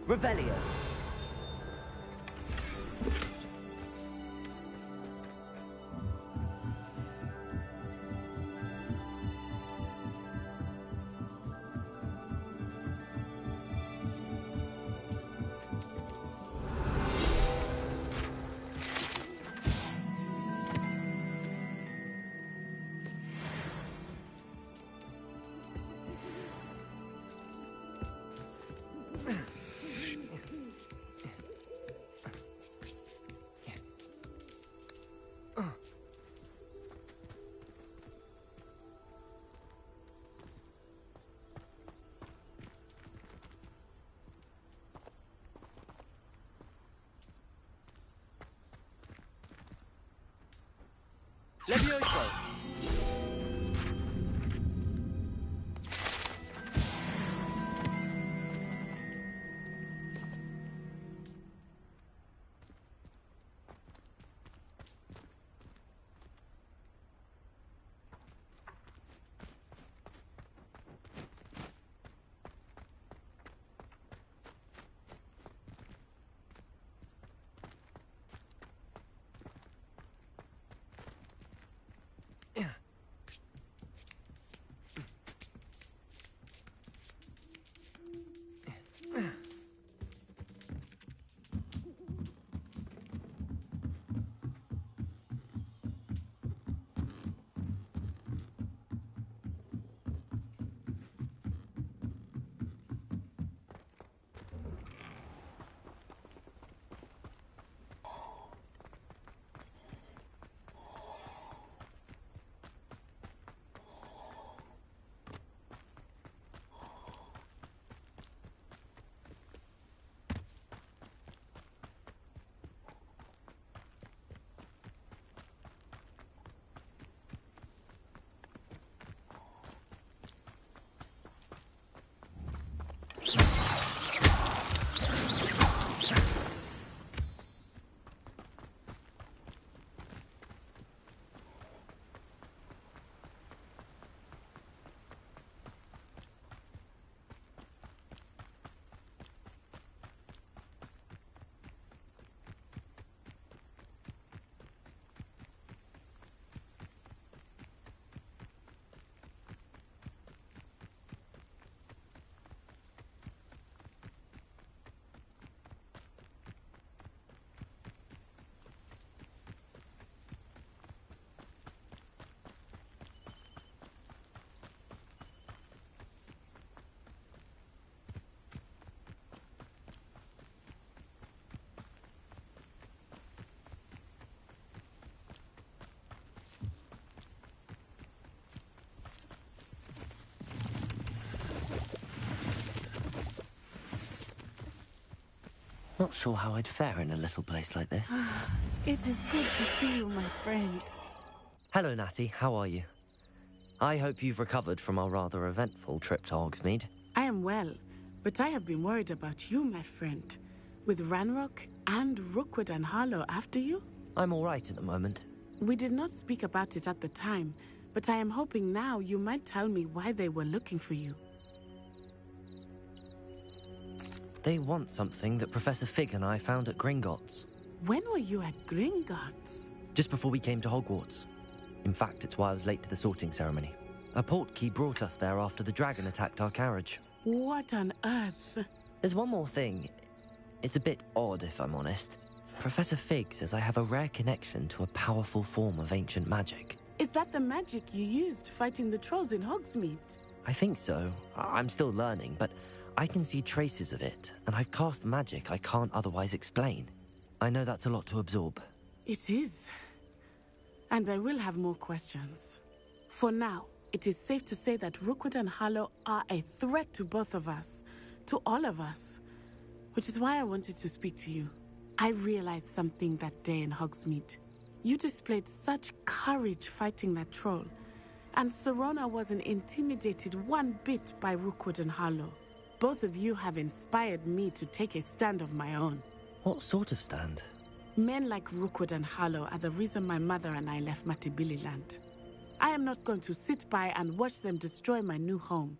Revelio. Levioso! not sure how I'd fare in a little place like this. It is good to see you, my friend. Hello, Natty. How are you? I hope you've recovered from our rather eventful trip to Hogsmeade. I am well, but I have been worried about you, my friend. With Ranrock and Rookwood and Harlow after you? I'm all right at the moment. We did not speak about it at the time, but I am hoping now you might tell me why they were looking for you. They want something that Professor Fig and I found at Gringotts. When were you at Gringotts? Just before we came to Hogwarts. In fact, it's why I was late to the sorting ceremony. A portkey brought us there after the dragon attacked our carriage. What on earth? There's one more thing. It's a bit odd, if I'm honest. Professor Fig says I have a rare connection to a powerful form of ancient magic. Is that the magic you used fighting the trolls in Hogsmeade? I think so. I'm still learning, but I can see traces of it, and I've cast magic I can't otherwise explain. I know that's a lot to absorb. It is. And I will have more questions. For now, it is safe to say that Rookwood and Harlow are a threat to both of us. To all of us. Which is why I wanted to speak to you. I realized something that day in Hogsmeade. You displayed such courage fighting that troll. And Serona wasn't intimidated one bit by Rookwood and Harlow. Both of you have inspired me to take a stand of my own. What sort of stand? Men like Rookwood and Harlow are the reason my mother and I left Matabeleland. I am not going to sit by and watch them destroy my new home.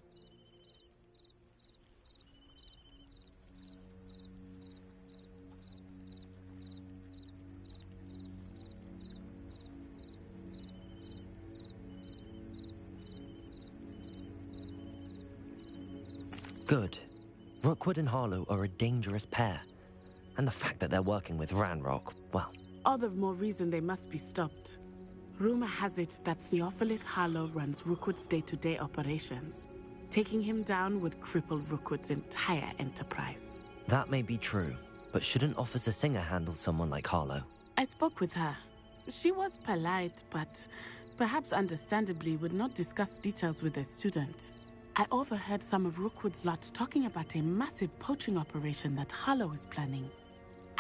Good. Rookwood and Harlow are a dangerous pair. And the fact that they're working with Ranrock, well... All the more reason they must be stopped. Rumor has it that Theophilus Harlow runs Rookwood's day-to-day operations. Taking him down would cripple Rookwood's entire enterprise. That may be true, but shouldn't Officer Singer handle someone like Harlow? I spoke with her. She was polite, but perhaps understandably would not discuss details with a student. I overheard some of Rookwood's lot talking about a massive poaching operation that Harlow is planning.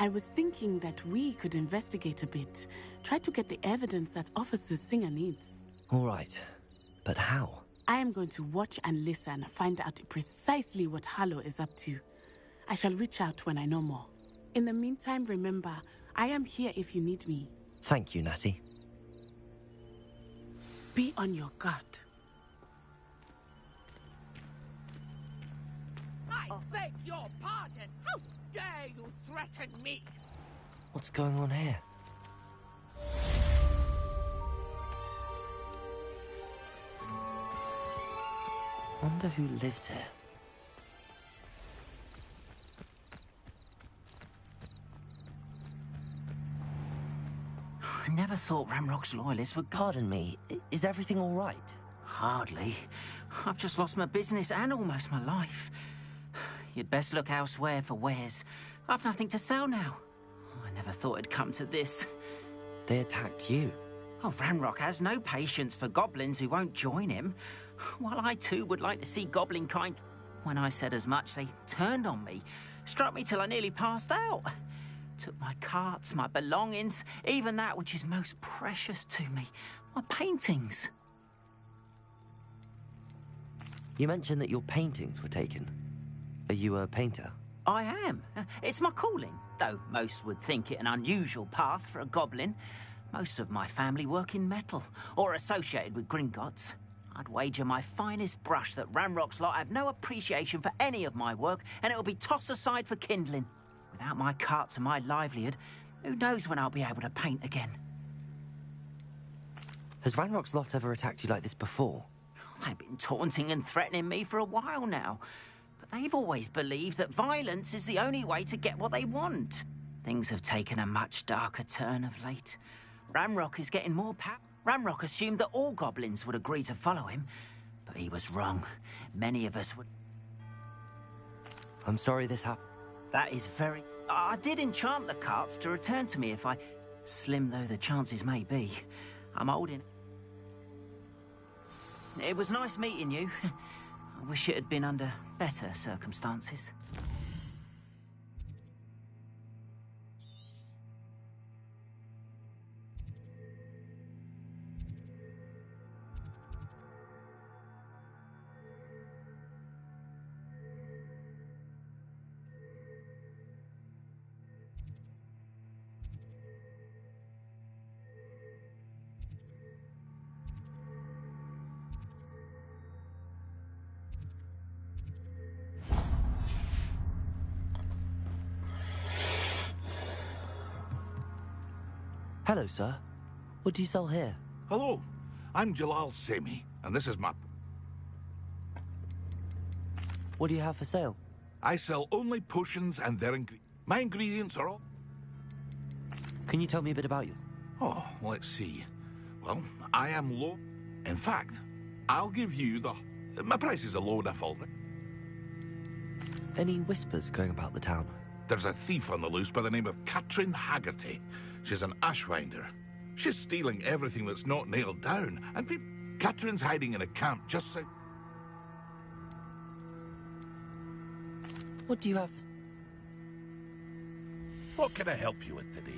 I was thinking that we could investigate a bit, try to get the evidence that Officer Singer needs. All right, but how? I am going to watch and listen, find out precisely what Harlow is up to. I shall reach out when I know more. In the meantime, remember, I am here if you need me. Thank you, Natty. Be on your guard. I beg your pardon. How dare you threaten me? What's going on here? Wonder who lives here. I never thought Ranrock's loyalists would... Pardon me, is everything all right? Hardly. I've just lost my business and almost my life. You'd best look elsewhere for wares. I've nothing to sell now. I never thought it'd come to this. They attacked you? Oh, Ranrock has no patience for goblins who won't join him. While I too would like to see goblin kind... When I said as much, they turned on me. Struck me till I nearly passed out. Took my carts, my belongings, even that which is most precious to me. My paintings. You mentioned that your paintings were taken. Are you a painter? I am. It's my calling, though most would think it an unusual path for a goblin. Most of my family work in metal, or associated with Gringotts. I'd wager my finest brush that Ranrock's lot have no appreciation for any of my work, and it'll be tossed aside for kindling. Without my carts and my livelihood, who knows when I'll be able to paint again? Has Ranrock's lot ever attacked you like this before? They've been taunting and threatening me for a while now. But they've always believed that violence is the only way to get what they want. Things have taken a much darker turn of late. Ranrock is getting more power. Ranrock assumed that all goblins would agree to follow him, but he was wrong. Many of us would... I'm sorry this happened. That is very... I did enchant the carts to return to me if I... Slim though the chances may be. I'm holding... It was nice meeting you. I wish it had been under better circumstances. Hello, sir. What do you sell here? Hello, I'm Jalal Semi, and this is my... What do you have for sale? I sell only potions and their my ingredients are all... Can you tell me a bit about yours? Oh, let's see. Well, I am low. In fact, I'll give you the... My prices are low enough already. Any whispers going about the town? There's a thief on the loose by the name of Katrin Haggerty. She's an ashwinder. She's stealing everything that's not nailed down, and Katrin's hiding in a camp just so... What do you have? What can I help you with today?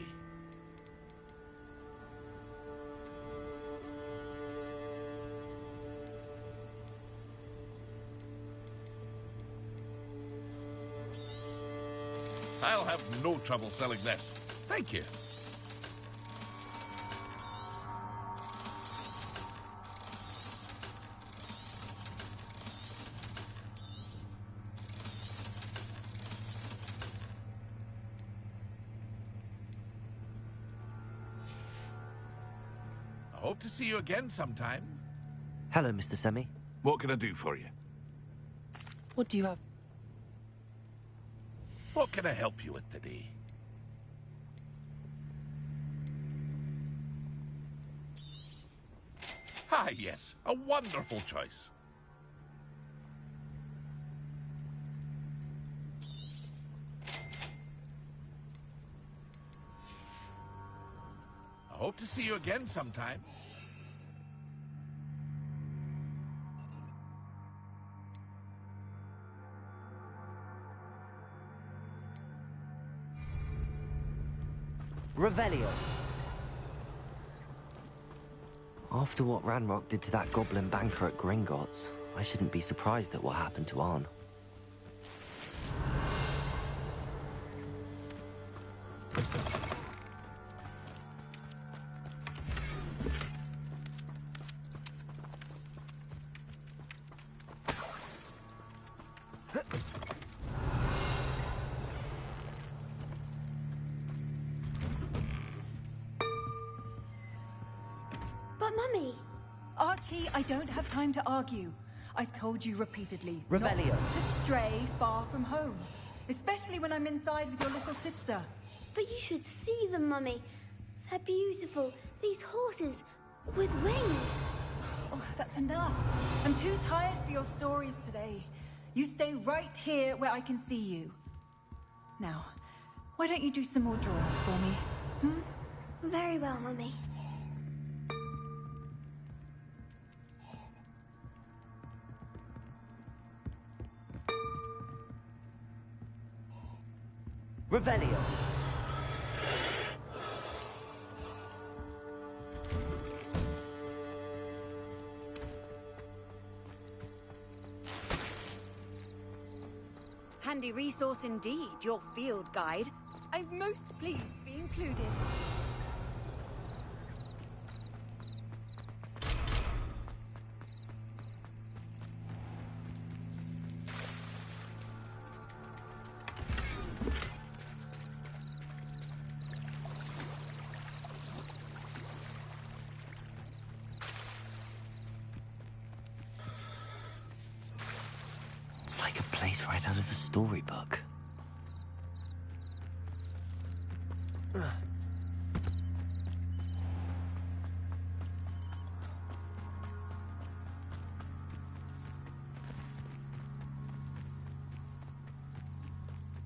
I'll have no trouble selling this. Thank you. I hope to see you again sometime. Hello, Mr. Semi. What can I do for you? What do you have? What can I help you with today? Ah, yes. A wonderful choice. I hope to see you again sometime. Revelio. After what Ranrock did to that goblin banker at Gringotts, I shouldn't be surprised at what happened to Arn. But, Mummy... Archie, I don't have time to argue. I've told you repeatedly not Revelio. to stray far from home. Especially when I'm inside with your little sister. But you should see them, Mummy. They're beautiful. These horses with wings. Oh, that's enough. I'm too tired for your stories today. You stay right here where I can see you. Now, why don't you do some more drawings for me? Very well, Mummy. Revelio. Handy resource indeed, your field guide. I'm most pleased to be included. It's like a place right out of a storybook.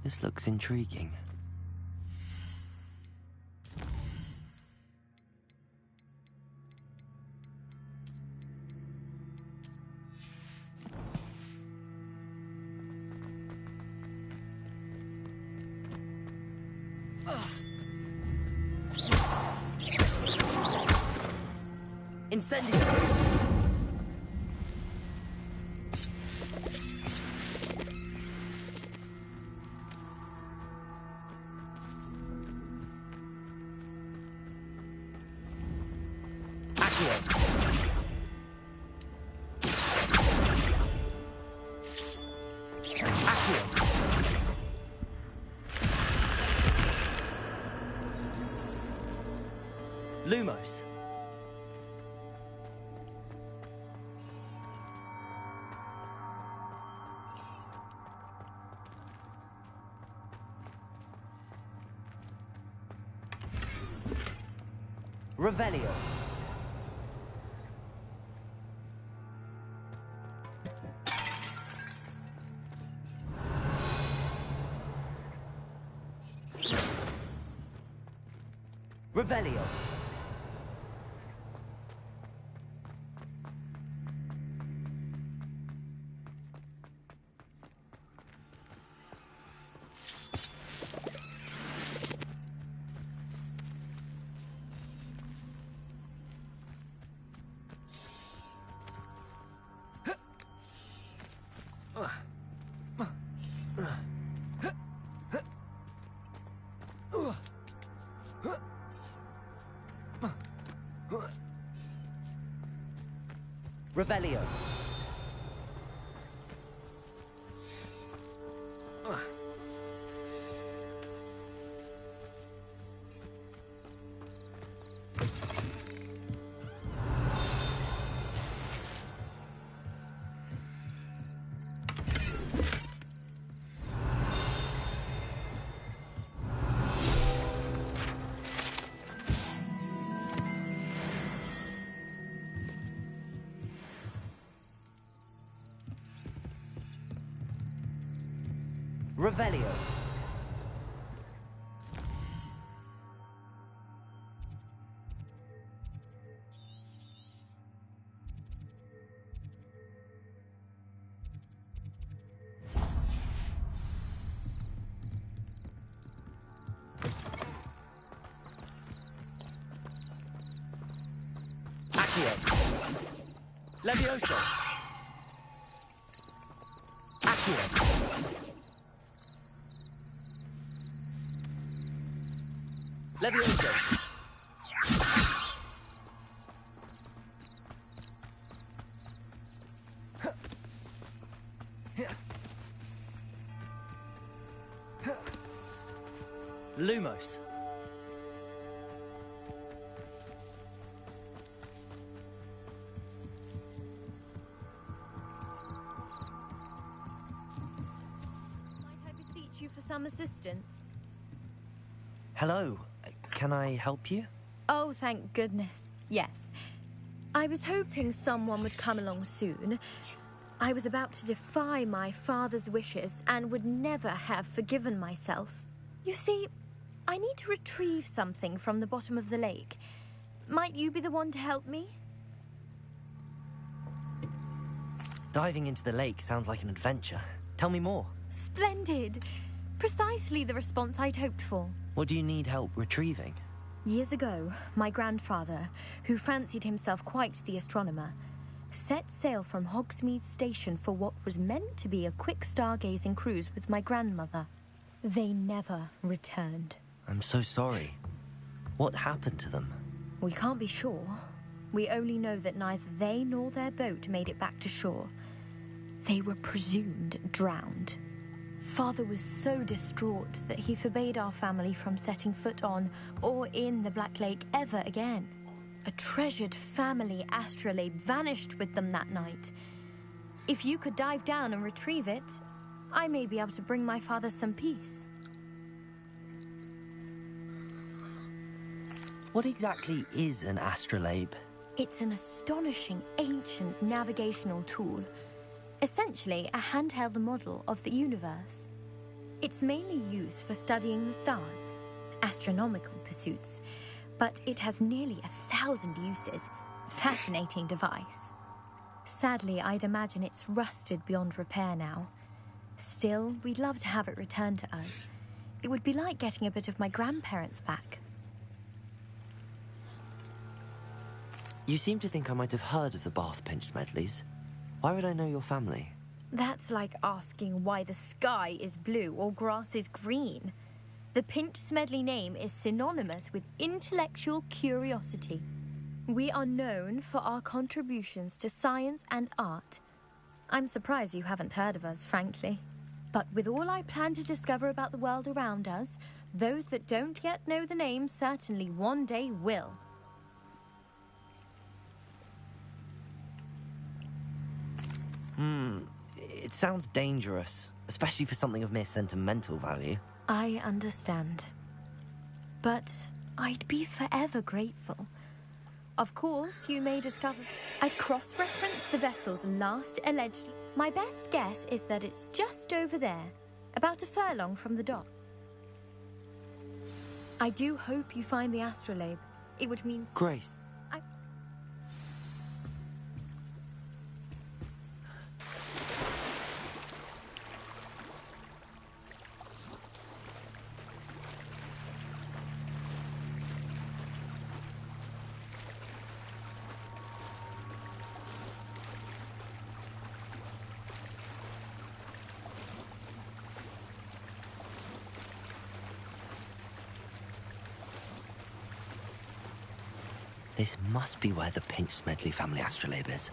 This looks intriguing. Incendio! Lumos. Revelio. Revelio. Revelio. Revelio. Accio. Levioso. Accio. Levioso. Lumos. Might I beseech you for some assistance? Hello. Can I help you? Oh, thank goodness. Yes. I was hoping someone would come along soon. I was about to defy my father's wishes and would never have forgiven myself. You see, I need to retrieve something from the bottom of the lake. Might you be the one to help me? Diving into the lake sounds like an adventure. Tell me more. Splendid. Precisely the response I'd hoped for. What do you need help retrieving? Years ago, my grandfather, who fancied himself quite the astronomer, set sail from Hogsmeade Station for what was meant to be a quick stargazing cruise with my grandmother. They never returned. I'm so sorry. What happened to them? We can't be sure. We only know that neither they nor their boat made it back to shore. They were presumed drowned. Father was so distraught that he forbade our family from setting foot on or in the Black Lake ever again. A treasured family astrolabe vanished with them that night. If you could dive down and retrieve it, I may be able to bring my father some peace. What exactly is an astrolabe? It's an astonishing ancient navigational tool. Essentially a handheld model of the universe. It's mainly used for studying the stars, astronomical pursuits, but it has nearly 1,000 uses. Fascinating device. Sadly, I'd imagine it's rusted beyond repair now. Still, we'd love to have it returned to us. It would be like getting a bit of my grandparents back. You seem to think I might have heard of the Bath Pinch Smedleys. Why would I know your family? That's like asking why the sky is blue or grass is green. The Pinch Smedley name is synonymous with intellectual curiosity. We are known for our contributions to science and art. I'm surprised you haven't heard of us, frankly. But with all I plan to discover about the world around us, those that don't yet know the name certainly one day will. It sounds dangerous, especially for something of mere sentimental value. I understand. But I'd be forever grateful. Of course, you may discover I've cross-referenced the vessel's last alleged... My best guess is that it's just over there, about a furlong from the dock. I do hope you find the astrolabe. It would mean... Grace. This must be where the Pinch-Smedley family astrolabe is.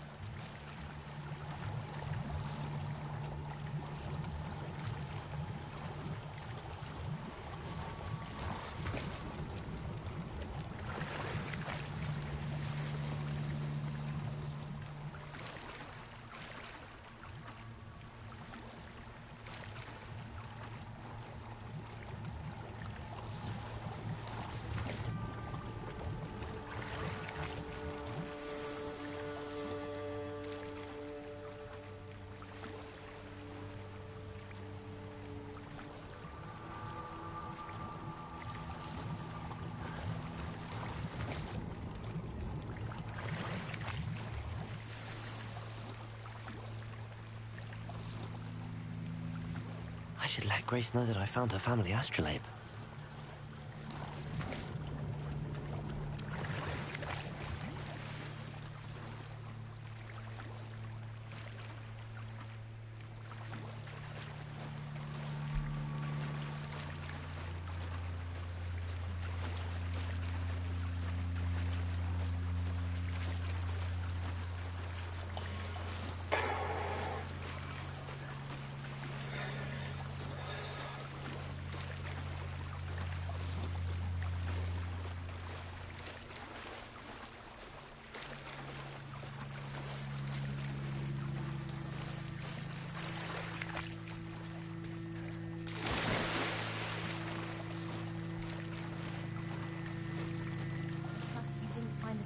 I should let Grace know that I found her family astrolabe.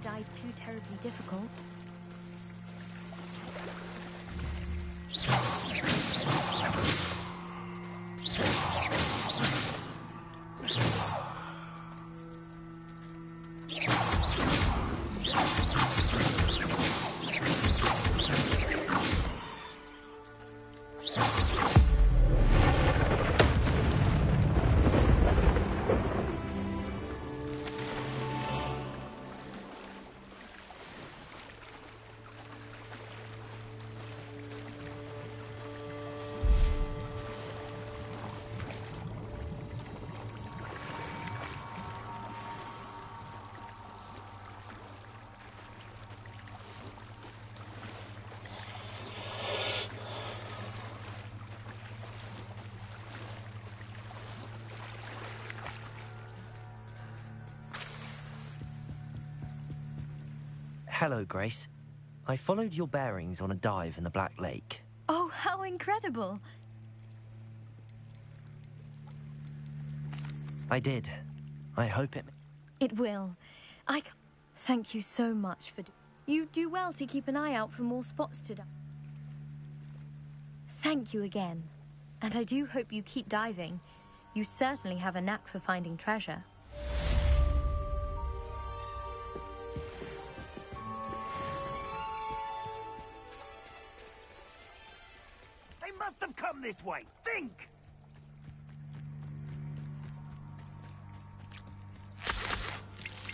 Dive too terribly difficult. Hello, Grace. I followed your bearings on a dive in the Black Lake. Oh, how incredible! I did. I hope it... It will. Thank you so much for... You do well to keep an eye out for more spots to dive. Thank you again. And I do hope you keep diving. You certainly have a knack for finding treasure. They must have come this way. Think!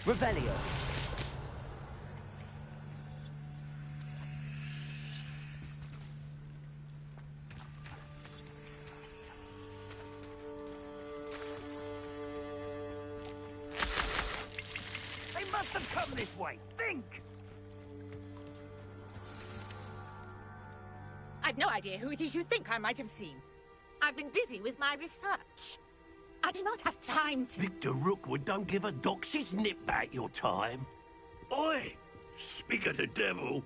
Revelio. They must have come this way. Think! I've no idea who it is you think I might have seen. I've been busy with my research. I do not have time to... Victor Rookwood don't give a doxy's nip back your time. Oi! Speak of the devil.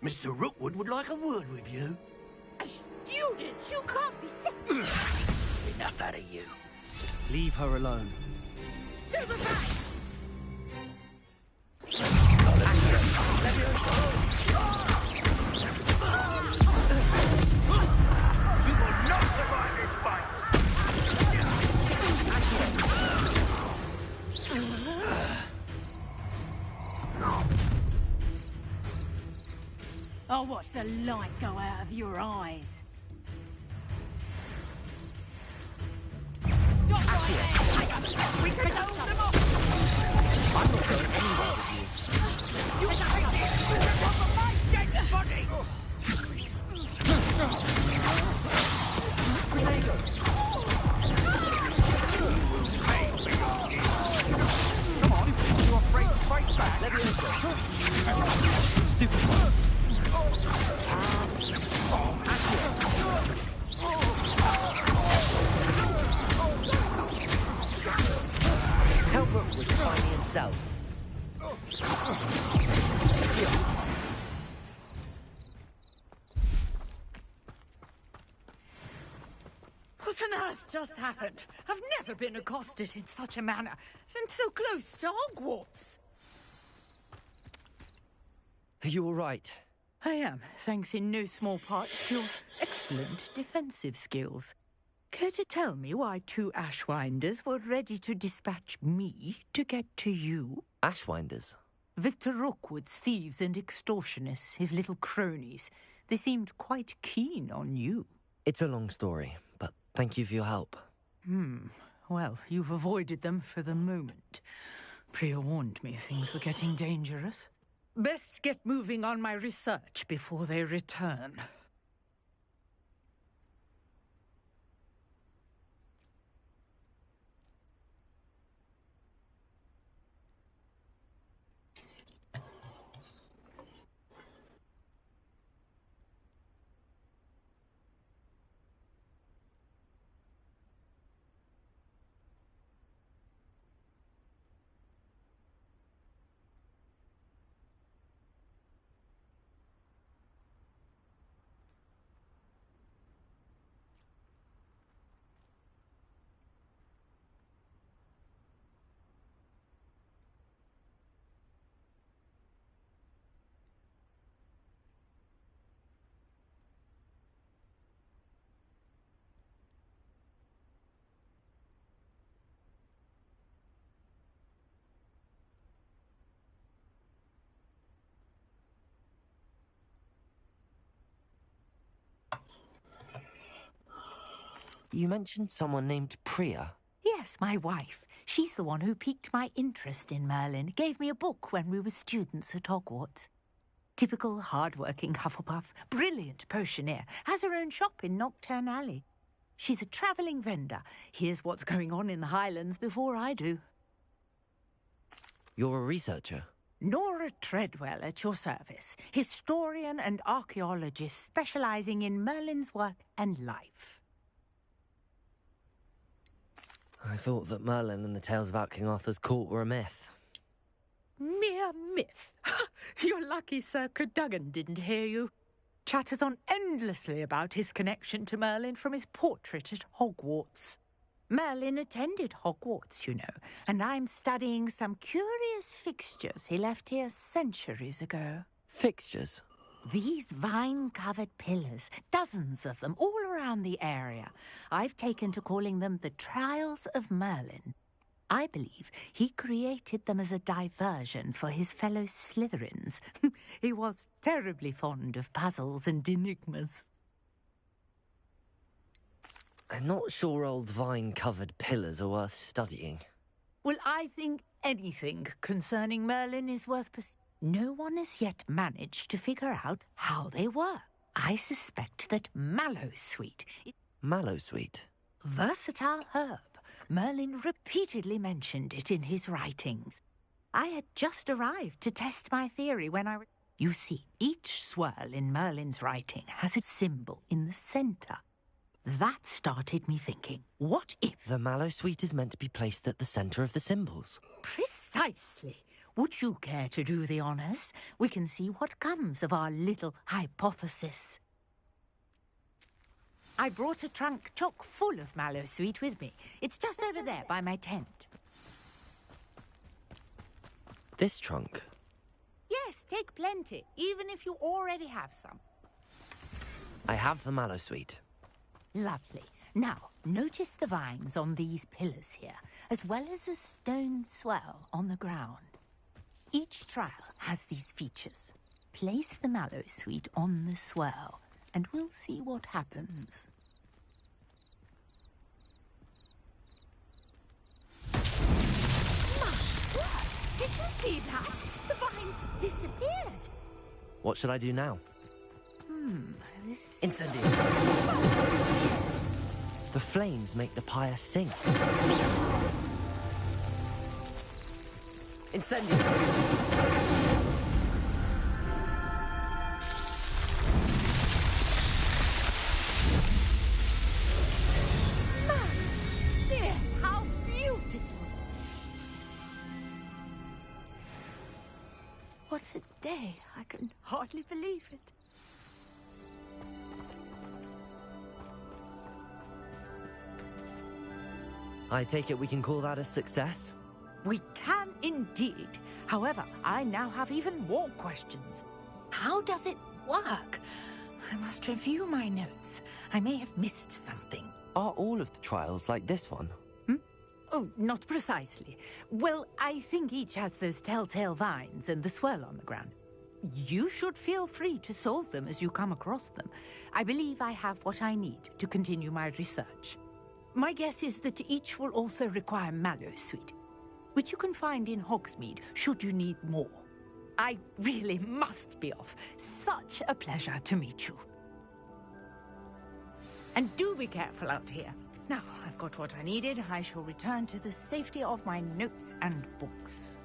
Mr. Rookwood would like a word with you. Students, you can't be sick. Enough out of you. Leave her alone. Stupefy! You will not survive this fight! I'll watch the light go out of your eyes. Stop right there! We could hold them off! I'm not going anywhere with you. You take this off my dead body! Come on, you're afraid to fight back. Let me go. Stupid one. Tell Rookwood to find me himself. What on earth just happened? I've never been accosted in such a manner, and so close to Hogwarts. Are you all right? I am, thanks in no small part to your excellent defensive skills. Care to tell me why two Ashwinders were ready to dispatch me to get to you? Ashwinders? Victor Rookwood's thieves and extortionists, his little cronies. They seemed quite keen on you. It's a long story, but thank you for your help. Well, you've avoided them for the moment. Priya warned me things were getting dangerous. Best get moving on my research before they return. You mentioned someone named Priya. Yes, my wife. She's the one who piqued my interest in Merlin. Gave me a book when we were students at Hogwarts. Typical hard-working Hufflepuff. Brilliant potioneer. Has her own shop in Knockturn Alley. She's a travelling vendor. Hears what's going on in the Highlands before I do. You're a researcher? Nora Treadwell at your service. Historian and archaeologist specialising in Merlin's work and life. I thought that Merlin and the tales about King Arthur's court were a myth. Mere myth. You're lucky Sir Cadogan didn't hear you. Chatters on endlessly about his connection to Merlin from his portrait at Hogwarts. Merlin attended Hogwarts, you know, and I'm studying some curious fixtures he left here centuries ago. Fixtures? These vine-covered pillars, dozens of them, all around the area. I've taken to calling them the Trials of Merlin. I believe he created them as a diversion for his fellow Slytherins. He was terribly fond of puzzles and enigmas. I'm not sure old vine-covered pillars are worth studying. Well, I think anything concerning Merlin is worth pursuing. No one has yet managed to figure out how they were. I suspect that mallowsweet... Mallowsweet? Versatile herb. Merlin repeatedly mentioned it in his writings. I had just arrived to test my theory when I... You see, each swirl in Merlin's writing has a symbol in the centre. That started me thinking, what if... The mallowsweet is meant to be placed at the centre of the symbols. Precisely. Would you care to do the honours? We can see what comes of our little hypothesis. I brought a trunk chock full of mallow sweet with me. It's just over there by my tent. This trunk? Yes, take plenty, even if you already have some. I have the mallow sweet. Lovely. Now, notice the vines on these pillars here, as well as a stone swell on the ground. Each trial has these features. Place the mallow sweet on the swell, and we'll see what happens. My word! Did you see that? The vines disappeared. What should I do now? This... Incendio! The flames make the pyre sink. Incendio! Dear, how beautiful! What a day! I can hardly believe it. I take it we can call that a success? We can indeed. However, I now have even more questions. How does it work? I must review my notes. I may have missed something. Are all of the trials like this one? Oh, not precisely. Well, I think each has those telltale vines and the swirl on the ground. You should feel free to solve them as you come across them. I believe I have what I need to continue my research. My guess is that each will also require mallow sweet, which you can find in Hogsmeade should you need more. I really must be off. Such a pleasure to meet you. And do be careful out here. Now, I've got what I needed. I shall return to the safety of my notes and books.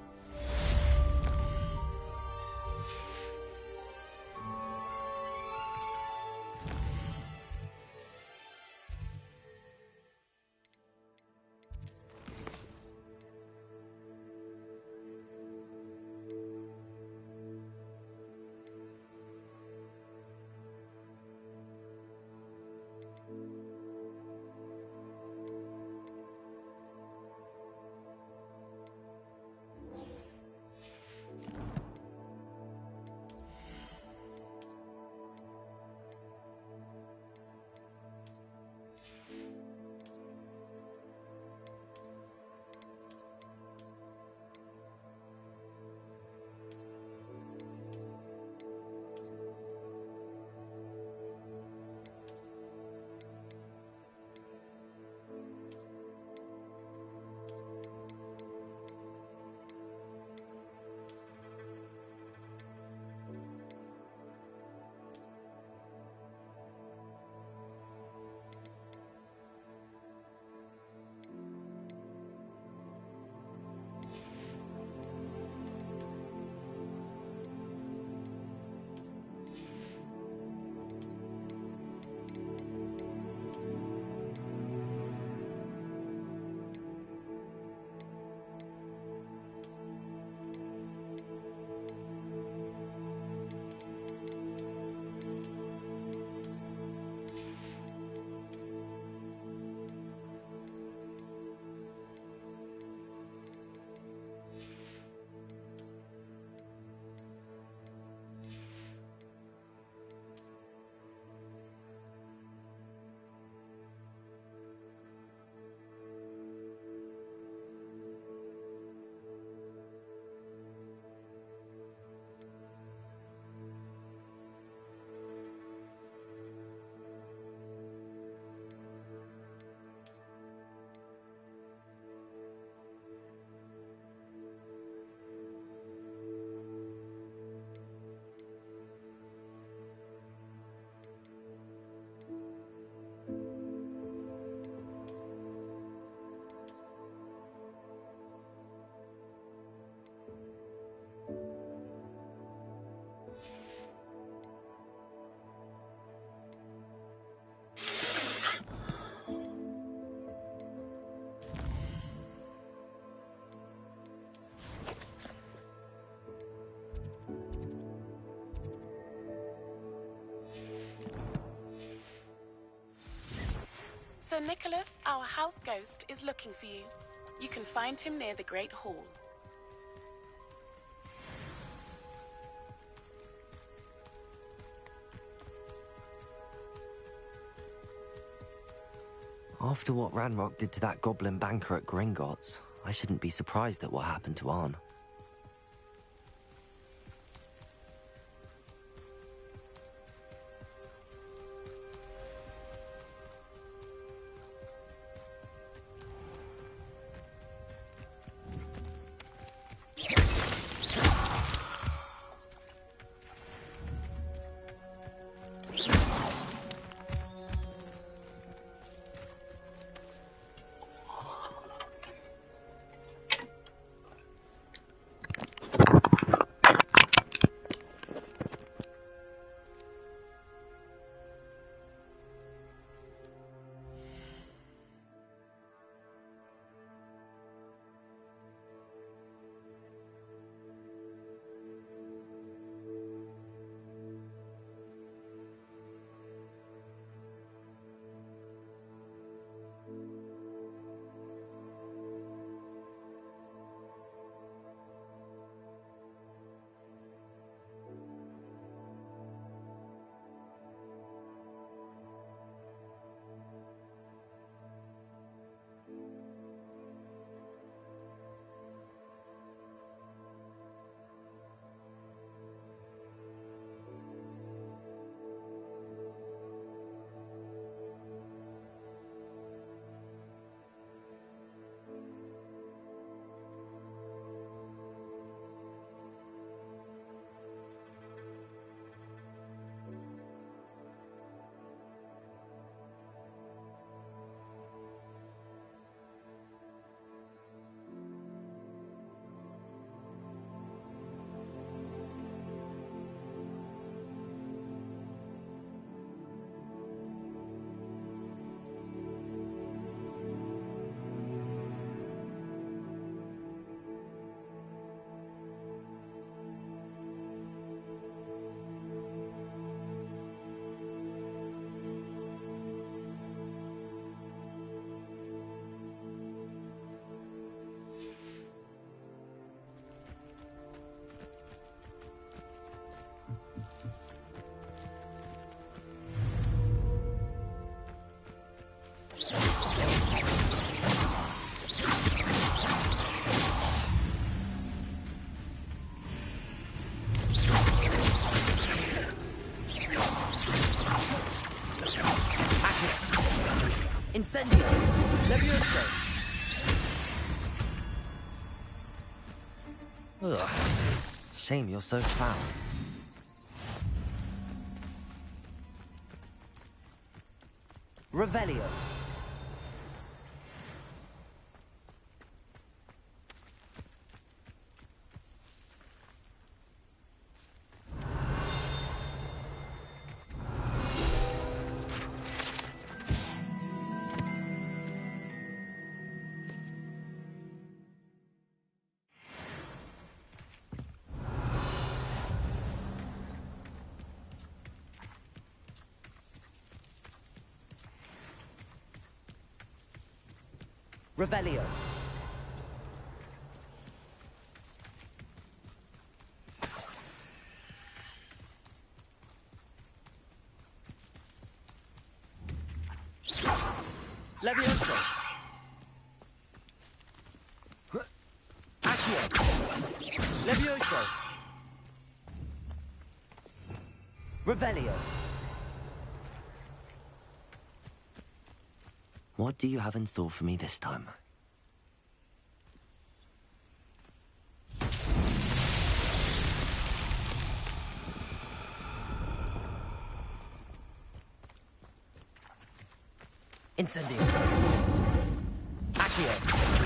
Sir Nicholas, our house ghost, is looking for you. You can find him near the Great Hall. After what Ranrock did to that goblin banker at Gringotts, I shouldn't be surprised at what happened to Arn. Incendio! Levioso! Ugh. Shame you're so foul. Revelio. Revelio. Levioso. Accio. Levioso. Revelio. What do you have in store for me this time? Incendio. Accio.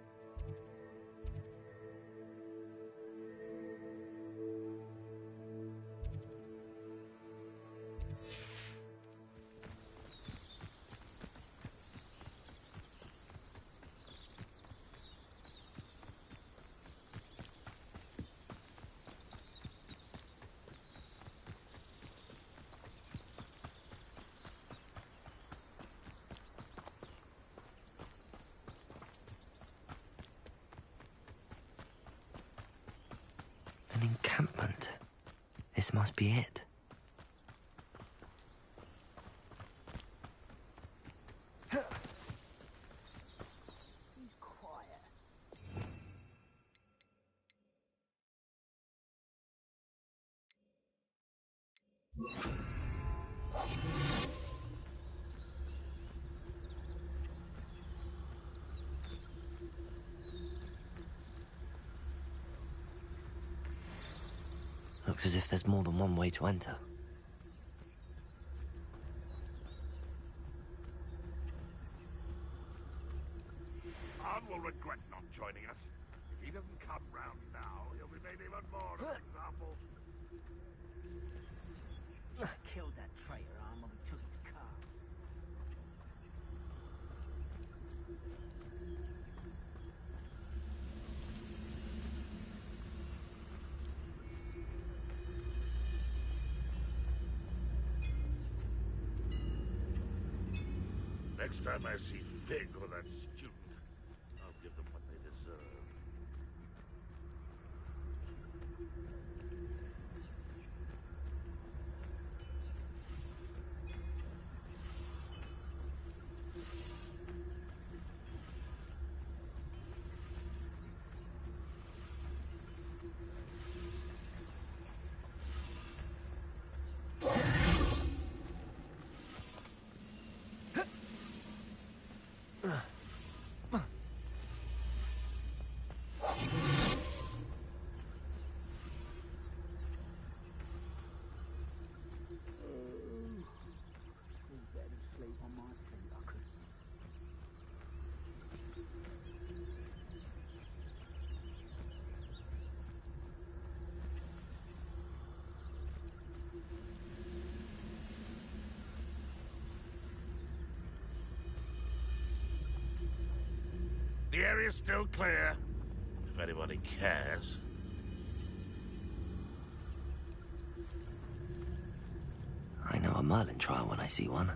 An encampment. This must be it. Looks as if there's more than one way to enter. Arn will regret not joining us. If he doesn't come round now, he'll be made even more of an example. Killed that traitor, Arn, when we took his cards. Next time I see Fig or that student, I'll give them what they deserve. The area's still clear, if anybody cares. I know a Merlin trial when I see one.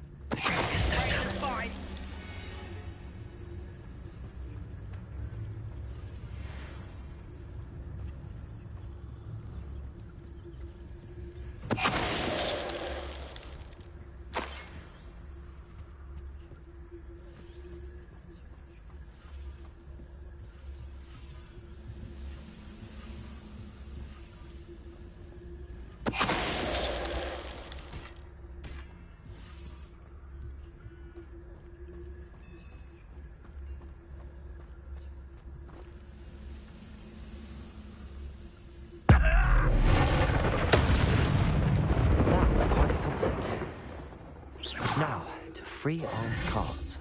Now, to free Arn's cards.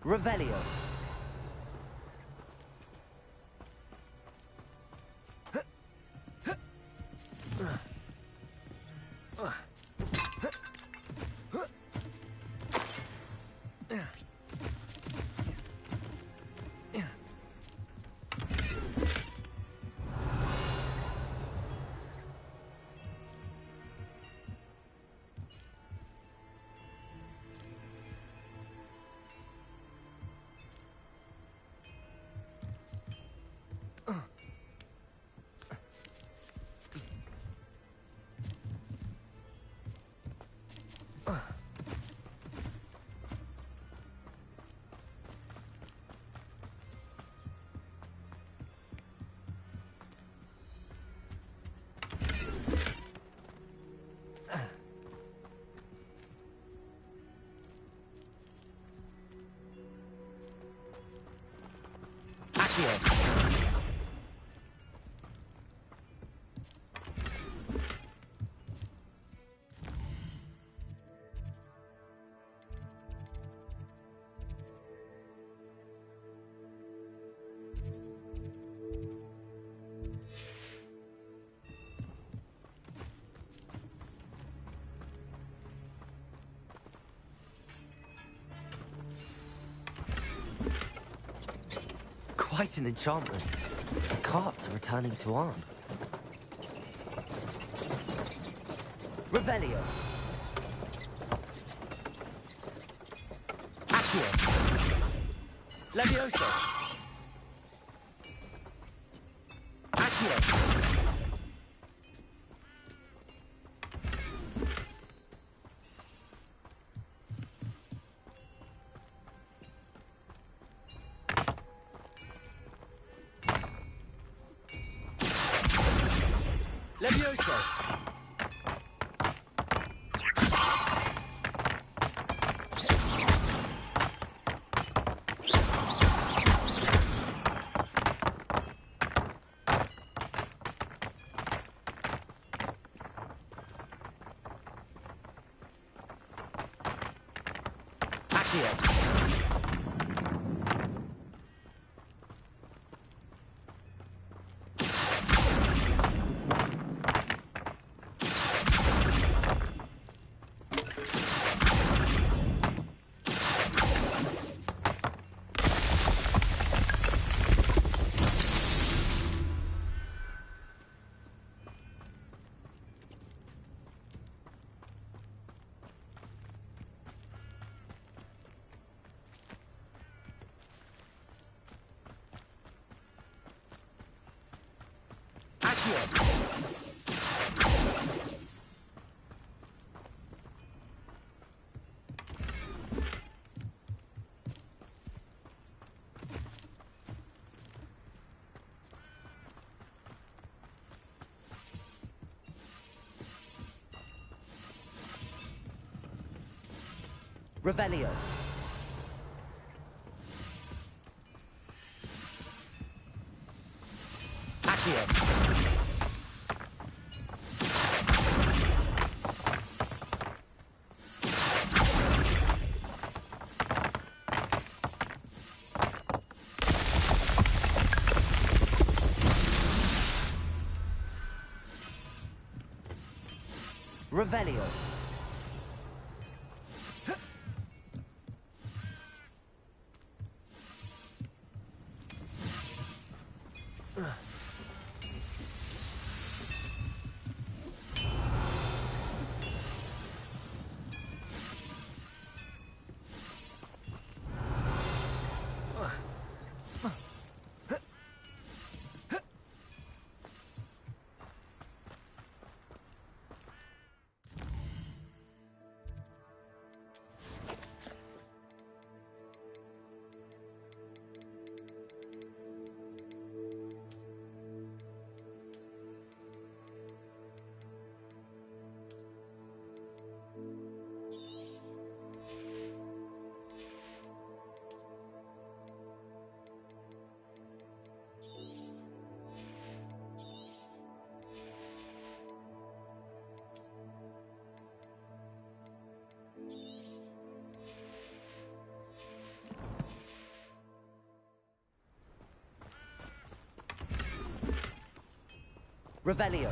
Revelio. quite an enchantment. The carts are returning to Arn. Revelio. Accio. Levioso. Accio. Levioso. Accio. Revelio. Accio. Revelio. Revelio.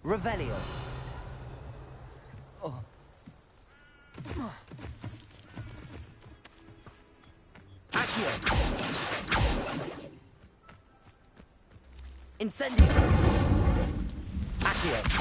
Revelio. Oh. Accio. Incendio. Accio.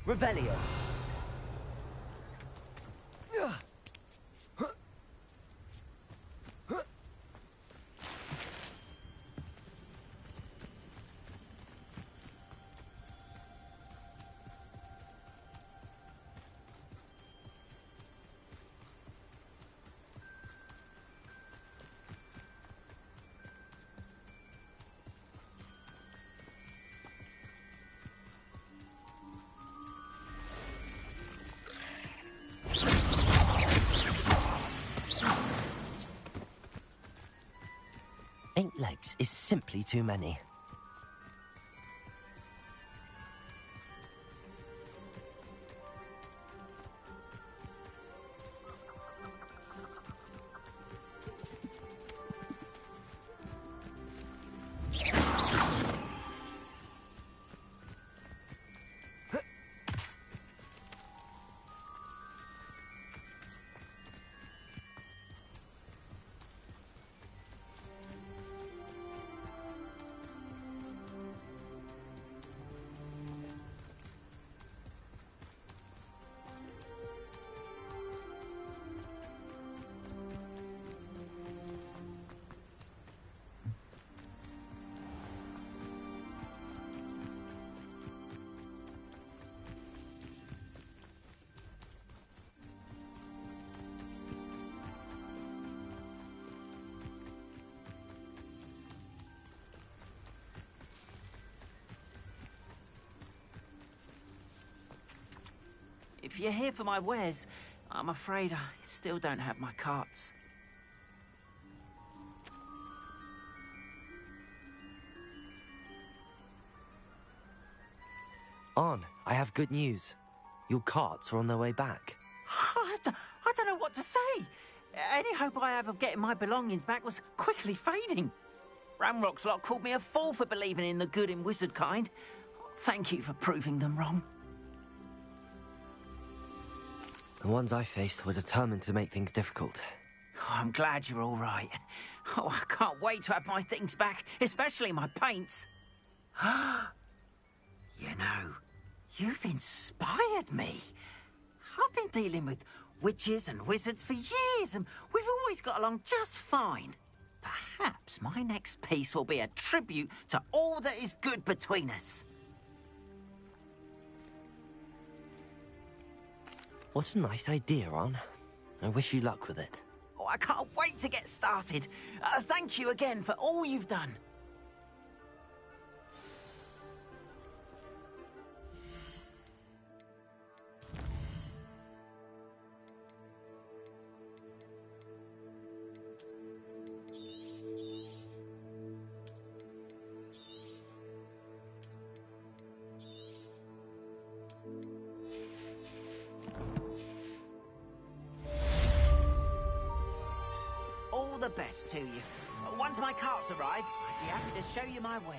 Revelio. Eight legs is simply too many. If you're here for my wares, I'm afraid I still don't have my carts. On, I have good news. Your carts are on their way back. I don't know what to say. Any hope I have of getting my belongings back was quickly fading. Ramrock's lot called me a fool for believing in the good in wizard kind. Thank you for proving them wrong. The ones I faced were determined to make things difficult. Oh, I'm glad you're all right. Oh, I can't wait to have my things back, especially my paints. You know, you've inspired me. I've been dealing with witches and wizards for years, and we've always got along just fine. Perhaps my next piece will be a tribute to all that is good between us. What a nice idea, Ron. I wish you luck with it. Oh, I can't wait to get started. Thank you again for all you've done. All the best to you. Once my carts arrive, I'd be happy to show you my wares.